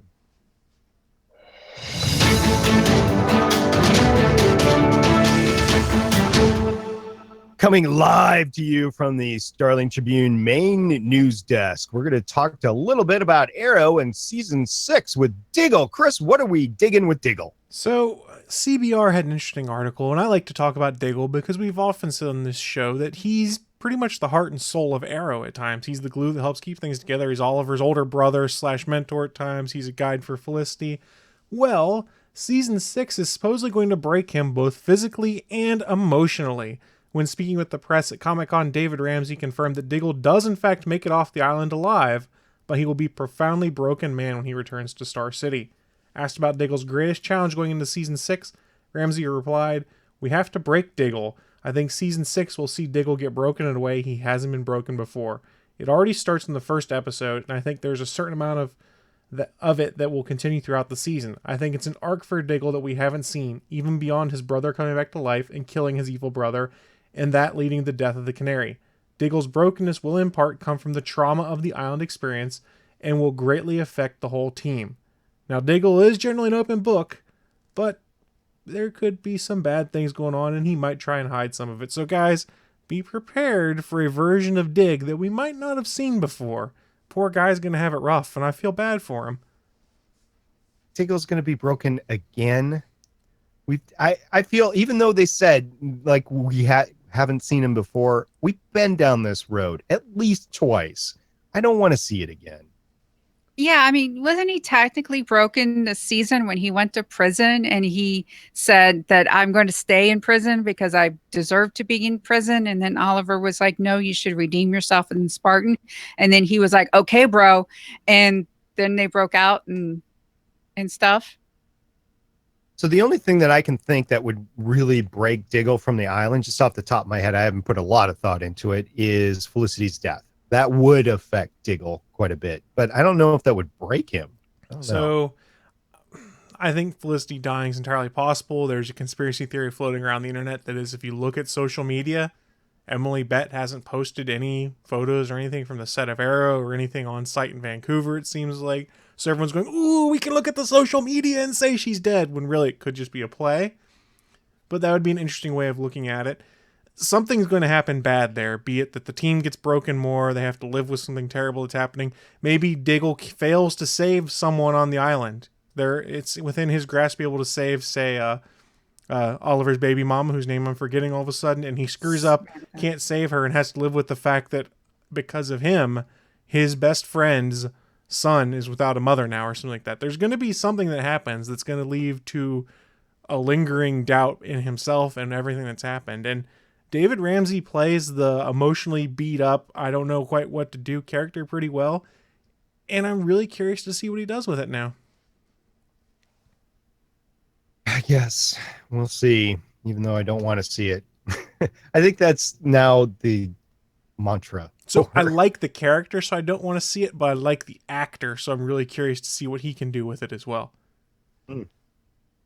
Speaker 6: Coming live to you from the Starling Tribune main news desk, we're going to talk a little bit about Arrow and season 6 with Diggle. Chris, what are we digging with Diggle?
Speaker 7: So CBR had an interesting article, and I like to talk about Diggle because we've often said on this show that he's pretty much the heart and soul of Arrow at times. He's the glue that helps keep things together. He's Oliver's older brother / mentor at times. He's a guide for Felicity. Well, season 6 is supposedly going to break him both physically and emotionally. When speaking with the press at Comic-Con, David Ramsey confirmed that Diggle does in fact make it off the island alive, but he will be a profoundly broken man when he returns to Star City. Asked about Diggle's greatest challenge going into season 6, Ramsey replied, "We have to break Diggle. I think season 6 will see Diggle get broken in a way he hasn't been broken before. It already starts in the first episode, and I think there's a certain amount of it that will continue throughout the season. I think it's an arc for Diggle that we haven't seen, even beyond his brother coming back to life and killing his evil brother, and that leading to the death of the Canary. Diggle's brokenness will in part come from the trauma of the island experience and will greatly affect the whole team. Now, Diggle is generally an open book, but there could be some bad things going on, and he might try and hide some of it. So, guys, be prepared for a version of Dig that we might not have seen before. Poor guy's going to have it rough, and I feel bad for him.
Speaker 6: Diggle's going to be broken again. I feel, even though they said, like, we haven't seen him before, we've been down this road at least twice. I don't want to see it again.
Speaker 8: Yeah, I mean, wasn't he technically broken this season when he went to prison and he said that I'm going to stay in prison because I deserve to be in prison? And then Oliver was like, no, you should redeem yourself in Spartan. And then he was like, okay, bro. And then they broke out and stuff.
Speaker 6: So the only thing that I can think that would really break Diggle from the island, just off the top of my head, I haven't put a lot of thought into it, is Felicity's death. That would affect Diggle quite a bit, but I don't know if that would break him.
Speaker 7: So I think Felicity dying is entirely possible. There's a conspiracy theory floating around the internet that is, if you look at social media, Emily Bett hasn't posted any photos or anything from the set of Arrow or anything on site in Vancouver, it seems like. So everyone's going, ooh, we can look at the social media and say she's dead, when really it could just be a play. But that would be an interesting way of looking at it. Something's going to happen bad there, be it that the team gets broken more, they have to live with something terrible that's happening. Maybe Diggle fails to save someone on the island. It's within his grasp to be able to save, say, Oliver's baby mama, whose name I'm forgetting all of a sudden, and he screws up, can't save her, and has to live with the fact that because of him, his best friend's son is without a mother now, or something like that. There's going to be something that happens that's going to lead to a lingering doubt in himself and everything that's happened. And David Ramsey plays the emotionally beat up, I don't know quite what to do character pretty well. And I'm really curious to see what he does with it now.
Speaker 6: Yes, we'll see, even though I don't want to see it. I think that's now the mantra.
Speaker 7: So I like the character, so I don't want to see it, but I like the actor, so I'm really curious to see what he can do with it as well.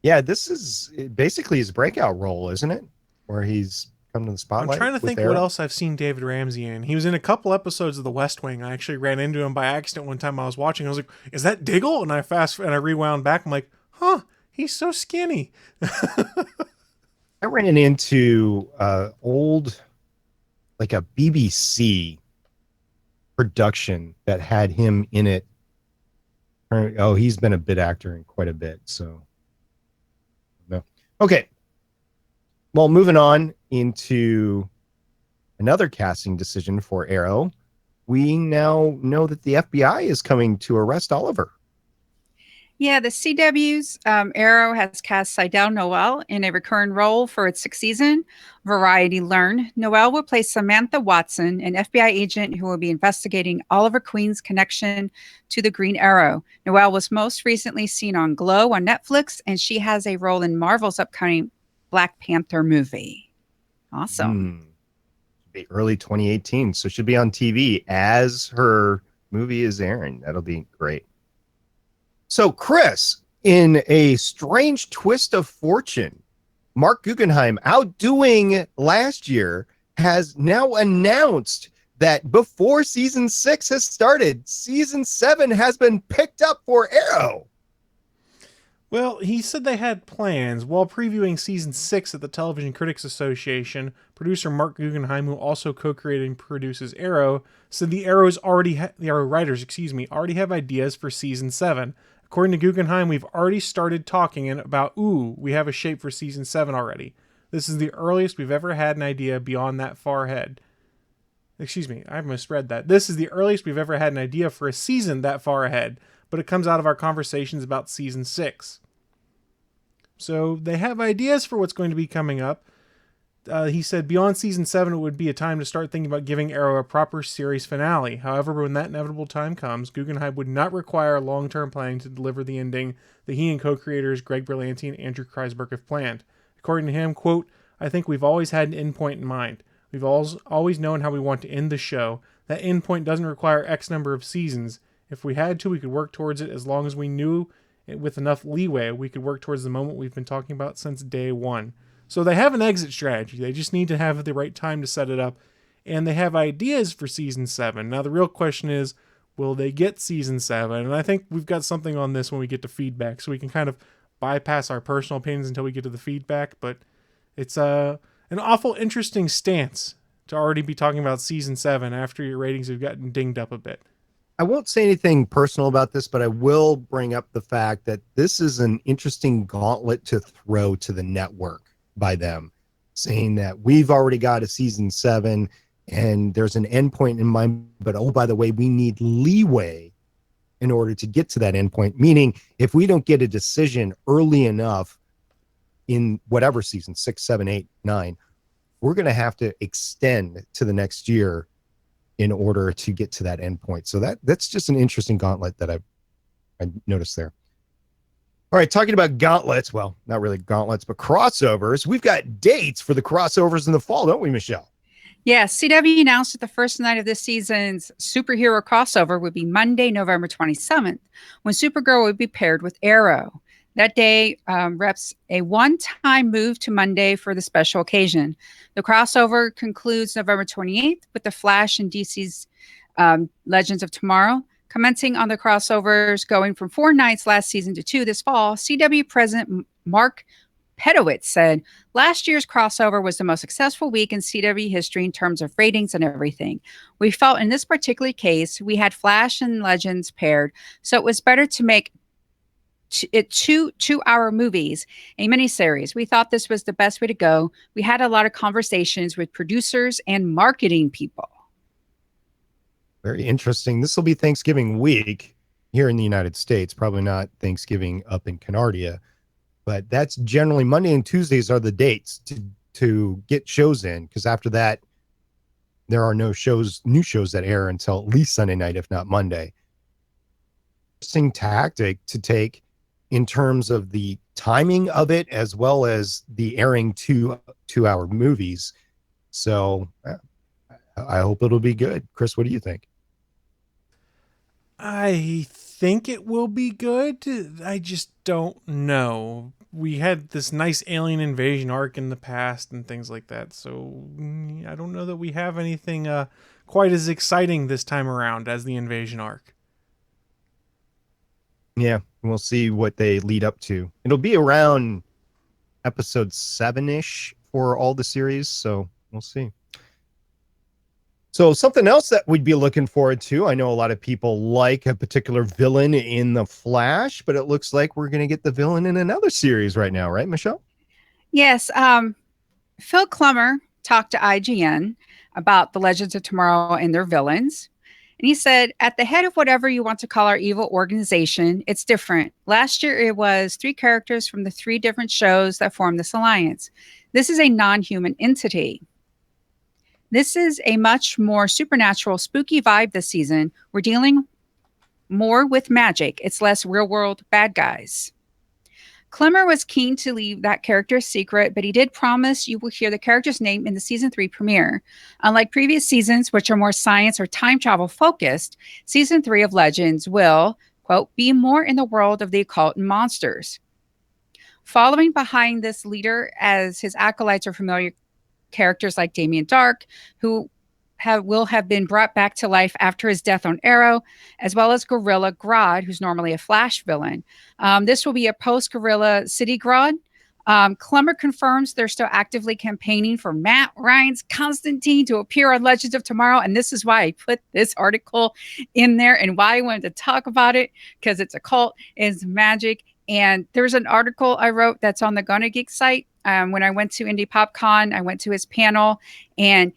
Speaker 6: Yeah, this is basically his breakout role, isn't it? Where he's come to the spotlight.
Speaker 7: I'm trying to think what else I've seen David Ramsey in. He was in a couple episodes of The West Wing. I actually ran into him by accident one time I was watching. I was like, is that Diggle? And I rewound back. I'm like, huh, he's so skinny.
Speaker 6: I ran into old, like a BBC production that had him in it. Oh, he's been a bit actor in quite a bit. So, no. Okay. Well, moving on into another casting decision for Arrow, we now know that the FBI is coming to arrest Oliver.
Speaker 8: Yeah, the CW's Arrow has cast Seidel Noel in a recurring role for its 6th season. Variety learned Noel will play Samantha Watson, an FBI agent who will be investigating Oliver Queen's connection to the Green Arrow. Noel was most recently seen on Glow on Netflix, and she has a role in Marvel's upcoming Black Panther movie. Awesome.
Speaker 6: Be early 2018, so she'll be on TV as her movie is airing. That'll be great. So, Chris, in a strange twist of fortune, Mark Guggenheim, outdoing last year, has now announced that before season 6 has started, season 7 has been picked up for Arrow.
Speaker 7: Well, he said they had plans. While previewing season 6 at the Television Critics Association, producer Mark Guggenheim, who also co-created and produces Arrow, said the Arrow writers, already have ideas for season 7. According to Guggenheim, we've already started talking about, we have a shape for season 7 already. This is the earliest we've ever had an idea beyond that far ahead. I misread that. This is the earliest we've ever had an idea for a season that far ahead, but it comes out of our conversations about season 6. So they have ideas for what's going to be coming up. He said beyond season 7, it would be a time to start thinking about giving Arrow a proper series finale. However, when that inevitable time comes, Guggenheim would not require long-term planning to deliver the ending that he and co-creators Greg Berlanti and Andrew Kreisberg have planned. According to him, quote, I think we've always had an endpoint in mind. We've always known how we want to end the show. That endpoint doesn't require X number of seasons. If we had to, we could work towards it as long as we knew with enough leeway we could work towards the moment we've been talking about since day one. So they have an exit strategy. They just need to have the right time to set it up. And they have ideas for season 7. Now the real question is, will they get season 7? And I think we've got something on this when we get to feedback. So we can kind of bypass our personal opinions until we get to the feedback. But it's an awful interesting stance to already be talking about season 7 after your ratings have gotten dinged up a bit.
Speaker 6: I won't say anything personal about this, but I will bring up the fact that this is an interesting gauntlet to throw to the network by them, saying that we've already got a season 7 and there's an endpoint in mind, but oh, by the way, we need leeway in order to get to that endpoint. Meaning, if we don't get a decision early enough in whatever season, 6, 7, 8, 9, we're going to have to extend to the next year in order to get to that endpoint. So that's just an interesting gauntlet that I noticed there. All right, talking about gauntlets, well, not really gauntlets, but crossovers. We've got dates for the crossovers in the fall, don't we, Michelle?
Speaker 8: Yes, CW announced that the first night of this season's superhero crossover would be Monday, November 27th, when Supergirl would be paired with Arrow. That day reps a one-time move to Monday for the special occasion. The crossover concludes November 28th with The Flash and DC's Legends of Tomorrow. Commenting on the crossovers going from 4 nights last season to 2 this fall, CW President Mark Pedowitz said, last year's crossover was the most successful week in CW history in terms of ratings and everything. We felt in this particular case, we had Flash and Legends paired, so it was better to make it two-hour movies, a miniseries. We thought this was the best way to go. We had a lot of conversations with producers and marketing people.
Speaker 6: Very interesting. This will be Thanksgiving week here in the United States, probably not Thanksgiving up in Canardia, but that's generally Monday and Tuesdays are the dates to get shows in, because after that, there are no new shows that air until at least Sunday night, if not Monday. Interesting tactic to take in terms of the timing of it, as well as the airing two-hour movies. So I hope it'll be good. Chris, what do you think?
Speaker 7: I think it will be good. I just don't know. We had this nice alien invasion arc in the past and things like that, so I don't know that we have anything quite as exciting this time around as the invasion arc.
Speaker 6: Yeah, we'll see what they lead up to. It'll be around episode 7-ish for all the series, so we'll see. So something else that we'd be looking forward to, I know a lot of people like a particular villain in The Flash, but it looks like we're going to get the villain in another series right now, right, Michelle?
Speaker 8: Yes, Phil Klummer talked to IGN about the Legends of Tomorrow and their villains. And he said, at the head of whatever you want to call our evil organization, it's different. Last year, it was 3 characters from the 3 different shows that formed this alliance. This is a non-human entity. This is a much more supernatural, spooky vibe this season. We're dealing more with magic. It's less real-world bad guys. Klemmer was keen to leave that character secret, but he did promise you will hear the character's name in the season 3 premiere. Unlike previous seasons, which are more science or time travel focused, season 3 of Legends will, quote, be more in the world of the occult and monsters. Following behind this leader as his acolytes are familiar characters like Damien Dark, who will have been brought back to life after his death on Arrow, as well as Gorilla Grodd, who's normally a Flash villain. This will be a post-Gorilla City Grodd. Klummer confirms they're still actively campaigning for Matt Ryan's Constantine to appear on Legends of Tomorrow, and this is why I put this article in there and why I wanted to talk about it, because it's occult, it's magic, and there's an article I wrote that's on the GonnaGeek site. When I went to Indie PopCon, I went to his panel, and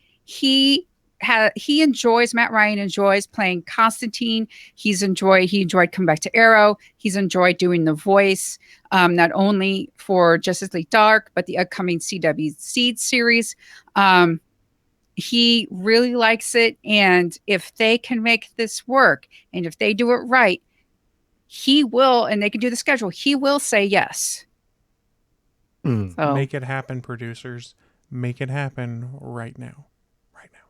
Speaker 8: Matt Ryan enjoys playing Constantine. He enjoyed coming back to Arrow. He's enjoyed doing the voice, not only for Justice League Dark, but the upcoming CW Seed series. He really likes it, and if they can make this work, and if they do it right, he will, and they can do the schedule, he will say yes. So.
Speaker 7: Make it happen, producers. Make it happen right now. Right now.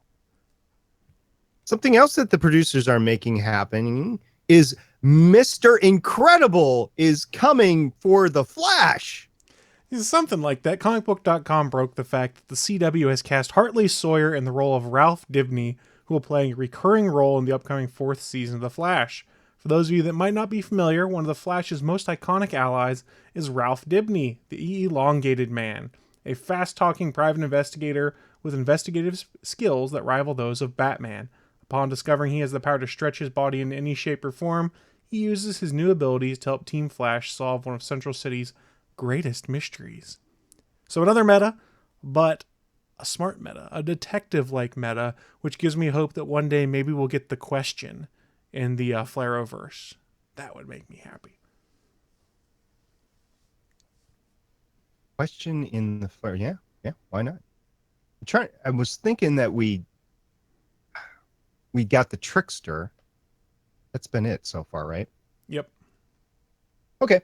Speaker 6: Something else that the producers are making happen is Mr. Incredible is coming for The Flash.
Speaker 7: Something like that. Comicbook.com broke the fact that the CW has cast Hartley Sawyer in the role of Ralph Dibny, who will play a recurring role in the upcoming 4th season of The Flash. For those of you that might not be familiar, one of the Flash's most iconic allies is Ralph Dibny, the elongated man, a fast-talking private investigator with investigative skills that rival those of Batman. Upon discovering he has the power to stretch his body in any shape or form, he uses his new abilities to help Team Flash solve one of Central City's greatest mysteries. So another meta, but a smart meta, a detective-like meta, which gives me hope that one day maybe we'll get the Question in the Flareoverse. That would make me happy.
Speaker 6: Question in the fire. Yeah, why not? I was thinking that we got the Trickster. That's been it so far, right?
Speaker 7: Yep.
Speaker 6: Okay.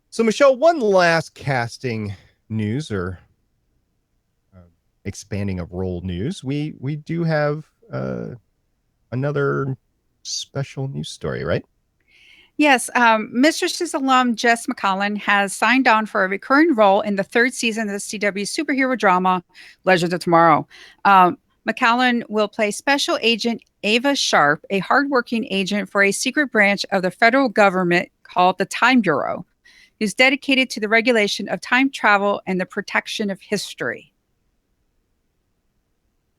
Speaker 6: So, Michelle, one last casting news or expanding of role news. We do have another special news story, right?
Speaker 8: Yes, Mistresses alum Jess McCollin has signed on for a recurring role in the third season of the CW superhero drama Legends of Tomorrow. McCollin will play Special Agent Ava Sharp, a hardworking agent for a secret branch of the federal government called the Time Bureau, who's dedicated to the regulation of time travel and the protection of history.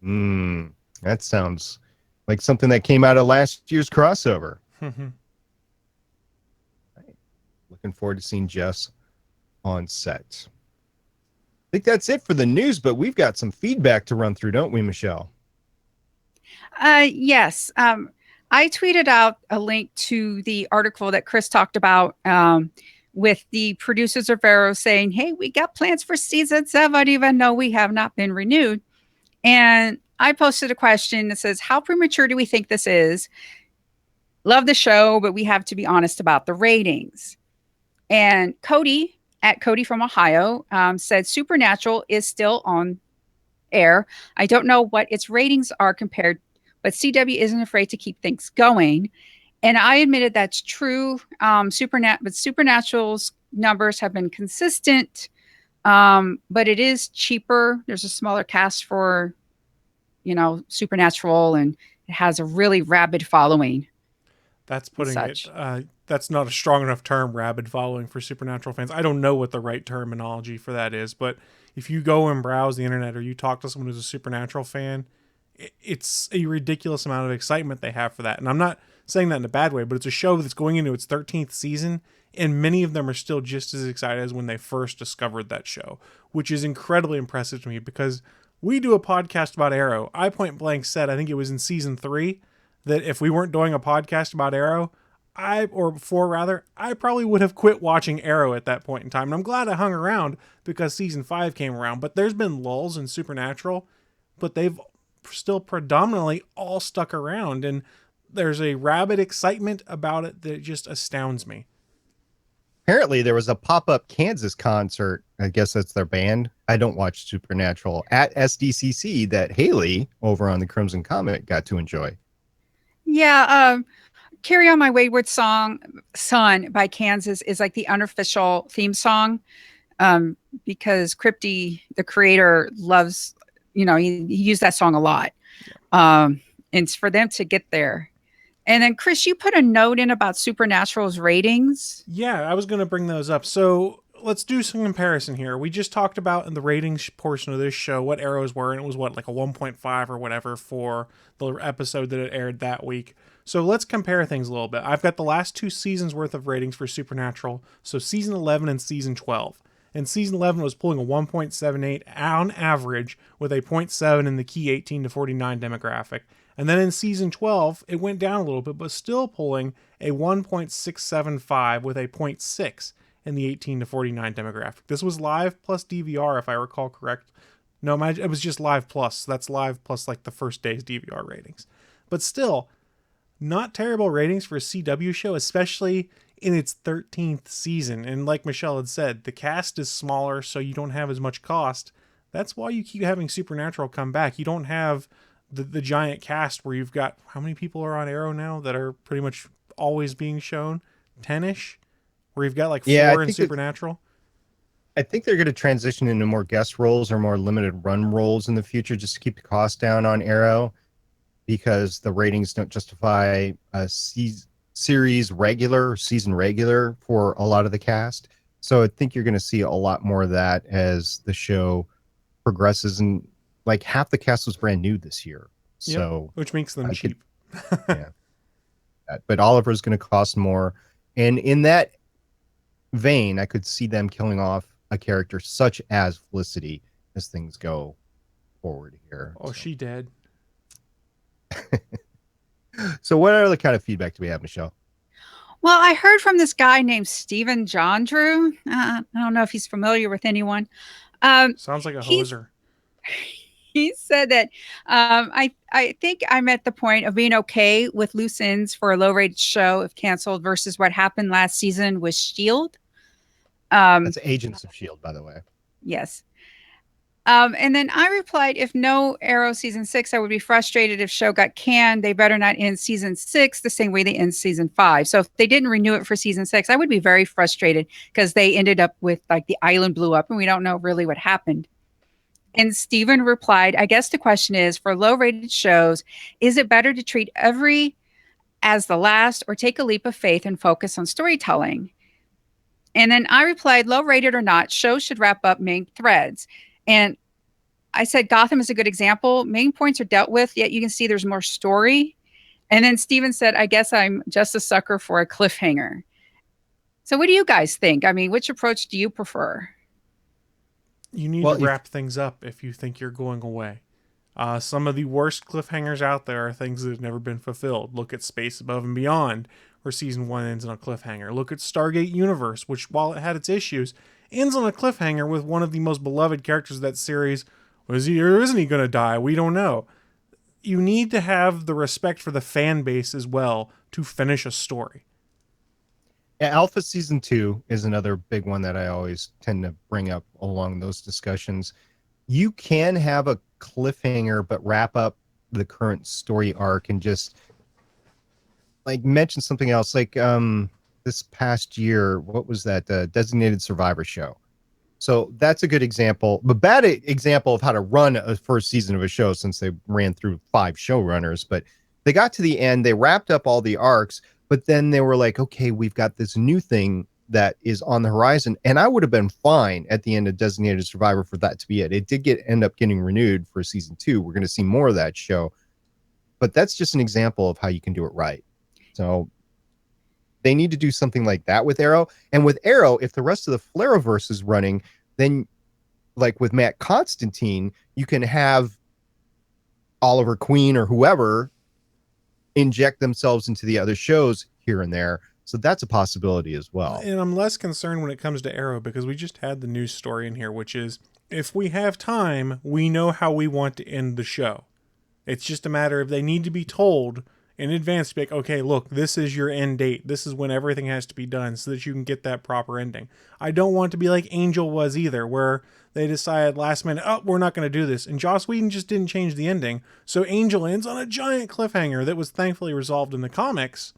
Speaker 6: That sounds like something that came out of last year's crossover. Looking forward to seeing Jess on set. I think that's it for the news, but we've got some feedback to run through, don't we, Michelle?
Speaker 8: Yes. I tweeted out a link to the article that Chris talked about with the producers of Arrow saying, hey, we got plans for season 7, even though we have not been renewed. And I posted a question that says, how premature do we think this is? Love the show, but we have to be honest about the ratings. And Cody, at Cody from Ohio, said Supernatural is still on air. I don't know what its ratings are compared, but CW isn't afraid to keep things going. And I admitted that's true. But Supernatural's numbers have been consistent, but it is cheaper. There's a smaller cast for, Supernatural, and it has a really rabid following.
Speaker 7: That's putting it. That's not a strong enough term, rabid following, for Supernatural fans. I don't know what the right terminology for that is, but if you go and browse the internet or you talk to someone who's a Supernatural fan, it's a ridiculous amount of excitement they have for that. And I'm not saying that in a bad way, but it's a show that's going into its 13th season, and many of them are still just as excited as when they first discovered that show, which is incredibly impressive to me because we do a podcast about Arrow. I point blank said, I think it was in season 3, that if we weren't doing a podcast about Arrow, I probably would have quit watching Arrow at that point in time. And I'm glad I hung around because season 5 came around. But there's been lulls in Supernatural, but they've still predominantly all stuck around. And there's a rabid excitement about it that just astounds me.
Speaker 6: Apparently there was a pop-up Kansas concert. I guess that's their band. I don't watch Supernatural at SDCC that Haley over on the Crimson Comet got to enjoy.
Speaker 8: Yeah. Carry On My Wayward Son by Kansas is like the unofficial theme song because Crypty, the creator, loves, he used that song a lot. And it's for them to get there. And then, Chris, you put a note in about Supernatural's ratings.
Speaker 7: Yeah, I was going to bring those up. So let's do some comparison here. We just talked about in the ratings portion of this show what Arrows were, and it was like a 1.5 or whatever for the episode that it aired that week. So let's compare things a little bit. I've got the last 2 seasons worth of ratings for Supernatural. So season 11 and season 12. And season 11 was pulling a 1.78 on average with a 0.7 in the key 18 to 49 demographic. And then in season 12, it went down a little bit, but still pulling a 1.675 with a 0.6 in the 18 to 49 demographic. This was live plus DVR, if I recall correct. No, it was just live plus. So that's live plus like the first day's DVR ratings. But still, not terrible ratings for a CW show, especially in its 13th season. And like Michelle had said, the cast is smaller, so you don't have as much cost. That's why you keep having Supernatural come back. You don't have the giant cast where you've got, how many people are on Arrow now that are pretty much always being shown? 10-ish? Where you've got like 4 in Supernatural?
Speaker 6: I think they're going to transition into more guest roles or more limited run roles in the future just to keep the cost down on Arrow because the ratings don't justify a season regular for a lot of the cast. So I think you're going to see a lot more of that as the show progresses, and like half the cast was brand new this year. So
Speaker 7: which makes them cheap.
Speaker 6: Yeah. But Oliver's going to cost more. And in that vein, I could see them killing off a character such as Felicity as things go forward here.
Speaker 7: Oh, she dead.
Speaker 6: So what other kind of feedback do we have, Michelle?
Speaker 8: Well, I heard from this guy named Stephen John Drew. I don't know if he's familiar with anyone.
Speaker 7: Sounds like a
Speaker 8: He
Speaker 7: hoser.
Speaker 8: he said that I think I'm at the point of being okay with loose ends for a low rated show if canceled versus what happened last season with Shield.
Speaker 6: That's Agents of Shield, by the way.
Speaker 8: Yes. And then I replied, if no Arrow season 6, I would be frustrated if show got canned. They better not end season 6 the same way they end season 5. So if they didn't renew it for season 6, I would be very frustrated because they ended up with like the island blew up and we don't know really what happened. And Steven replied, I guess the question is for low rated shows, is it better to treat every as the last or take a leap of faith and focus on storytelling? And then I replied, low rated or not, shows should wrap up main threads. And I said, Gotham is a good example. Main points are dealt with, yet you can see there's more story. And then Steven said, I guess I'm just a sucker for a cliffhanger. So what do you guys think? I mean, which approach do you prefer?
Speaker 7: You need to wrap things up if you think you're going away. Some of the worst cliffhangers out there are things that have never been fulfilled. Look at Space Above and Beyond, where season 1 ends on a cliffhanger. Look at Stargate Universe, which, while it had its issues, ends on a cliffhanger with one of the most beloved characters of that series. Was he or isn't he going to die? We don't know. You need to have the respect for the fan base as well to finish a story.
Speaker 6: Yeah, Alpha Season 2 is another big one that I always tend to bring up along those discussions. You can have a cliffhanger, but wrap up the current story arc and just like mention something else. Like this past year, what was that? Designated Survivor show. So that's a good example, but bad example of how to run a first season of a show since they ran through 5 showrunners. But they got to the end, they wrapped up all the arcs, but then they were like, okay, we've got this new thing that is on the horizon. And I would have been fine at the end of Designated Survivor for that to be it. It did end up getting renewed for season 2. We're going to see more of that show, but that's just an example of how you can do it right. So they need to do something like that with Arrow. And with Arrow, if the rest of the Flareverse is running, then like with Matt Constantine, you can have Oliver Queen or whoever inject themselves into the other shows here and there. So that's a possibility as well.
Speaker 7: And I'm less concerned when it comes to Arrow because we just had the news story in here, which is if we have time, we know how we want to end the show. It's just a matter of they need to be told in advance to be like, okay, look, this is your end date. This is when everything has to be done so that you can get that proper ending. I don't want to be like Angel was either, where they decided last minute, oh, we're not going to do this. And Joss Whedon just didn't change the ending. So Angel ends on a giant cliffhanger that was thankfully resolved in the comics.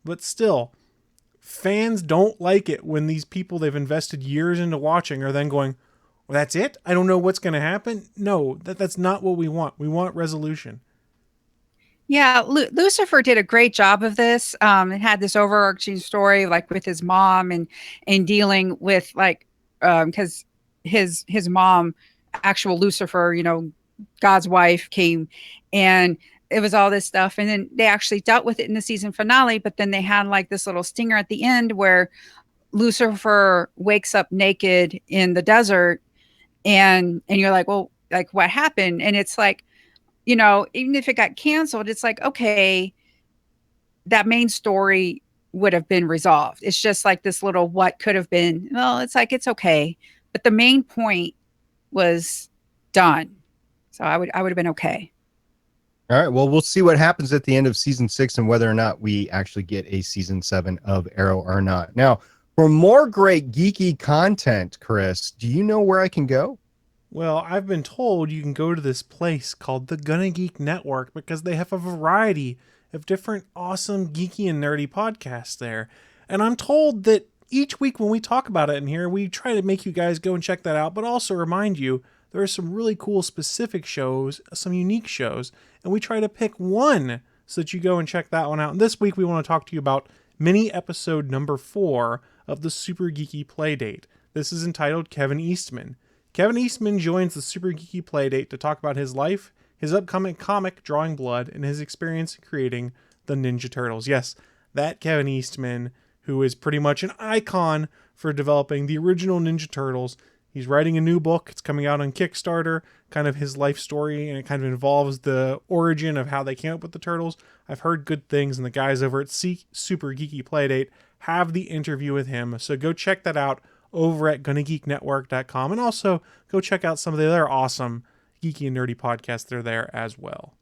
Speaker 7: But still, fans don't like it when these people they've invested years into watching are then going, well, that's it? I don't know what's going to happen. No, that's not what we want. We want resolution.
Speaker 8: Yeah, Lucifer did a great job of this. It had this overarching story, like with his mom and dealing with like, because his mom, actual Lucifer, you know, God's wife, came, and it was all this stuff, and then they actually dealt with it in the season finale. But then they had like this little stinger at the end where Lucifer wakes up naked in the desert, and you're like, well, like what happened? And it's like, you know, even if it got canceled, it's like, okay, that main story would have been resolved. It's just like this little what could have been. Well, it's like, it's okay. But the main point was done. So I would have been okay.
Speaker 6: All right. Well, we'll see what happens at the end of season 6 and whether or not we actually get a season 7 of Arrow or not. Now, for more great geeky content, Chris, do you know where I can go?
Speaker 7: Well, I've been told you can go to this place called the GonnaGeek Network because they have a variety of different awesome geeky and nerdy podcasts there. And I'm told that each week when we talk about it in here, we try to make you guys go and check that out, but also remind you there are some really cool specific shows, some unique shows, and we try to pick one so that you go and check that one out. And this week we want to talk to you about mini episode number 4 of the Super Geeky Playdate. This is entitled Kevin Eastman. Kevin Eastman joins the Super Geeky Playdate to talk about his life, his upcoming comic, Drawing Blood, and his experience creating the Ninja Turtles. Yes, that Kevin Eastman, who is pretty much an icon for developing the original Ninja Turtles, He's writing a new book. It's coming out on Kickstarter, kind of his life story, and it kind of involves the origin of how they came up with the turtles. I've heard good things, and the guys over at Super Geeky Playdate have the interview with him. So go check that out over at GonnaGeekNetwork.com, and also go check out some of the other awesome geeky and nerdy podcasts that are there as well.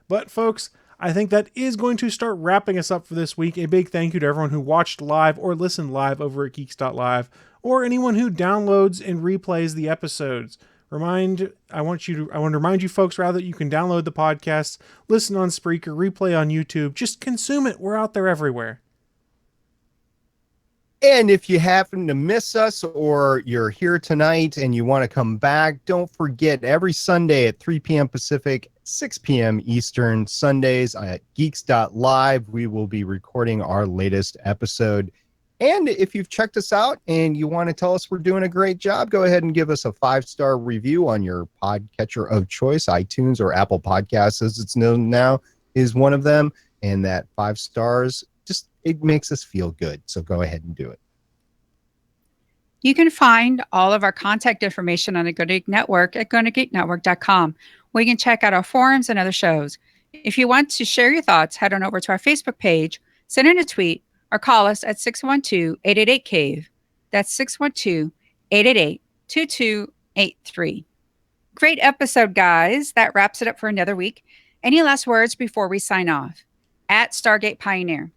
Speaker 7: But folks, I think that is going to start wrapping us up for this week. A big thank you to everyone who watched live or listened live over at Geeks.live, or anyone who downloads and replays the episodes. I want to remind you folks rather that you can download the podcast, listen on Spreaker, replay on YouTube, just consume it. We're out there everywhere.
Speaker 6: And if you happen to miss us or you're here tonight and you want to come back, don't forget every Sunday at 3 p.m. Pacific, 6 p.m. Eastern, Sundays at geeks.live, we will be recording our latest episode. And if you've checked us out and you want to tell us we're doing a great job, go ahead and give us a 5-star review on your podcatcher of choice. iTunes or Apple Podcasts, as it's known now, is one of them. And that 5 stars, it makes us feel good. So go ahead and do it.
Speaker 8: You can find all of our contact information on the GonnaGeek Network at GonnaGeekNetwork.com, where you can check out our forums and other shows. If you want to share your thoughts, head on over to our Facebook page, send in a tweet, or call us at 612-888-CAVE. That's 612-888-2283. Great episode, guys. That wraps it up for another week. Any last words before we sign off? At Stargate Pioneer.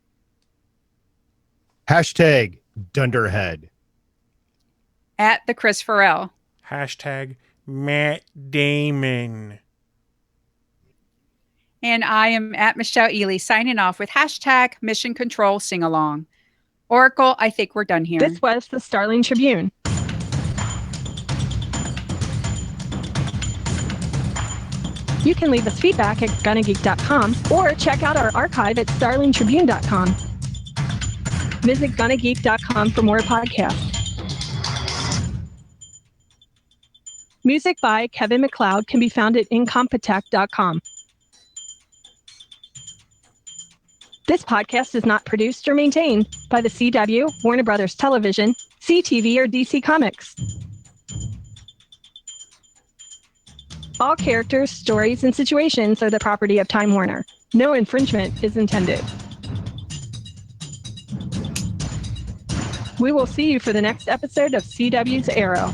Speaker 6: Hashtag Dunderhead.
Speaker 8: At the Chris Farrell.
Speaker 7: Hashtag Matt Damon.
Speaker 8: And I am at Michelle Ely, signing off with hashtag Mission Control Sing Along. Oracle, I think we're done here.
Speaker 4: This was the Starling Tribune. You can leave us feedback at GonnaGeek.com or check out our archive at StarlingTribune.com. Visit GonnaGeek.com for more podcasts. Music by Kevin MacLeod can be found at Incompetech.com. This podcast is not produced or maintained by the CW, Warner Brothers Television, CTV, or DC Comics. All characters, stories, and situations are the property of Time Warner. No infringement is intended. We will see you for the next episode of CW's Arrow.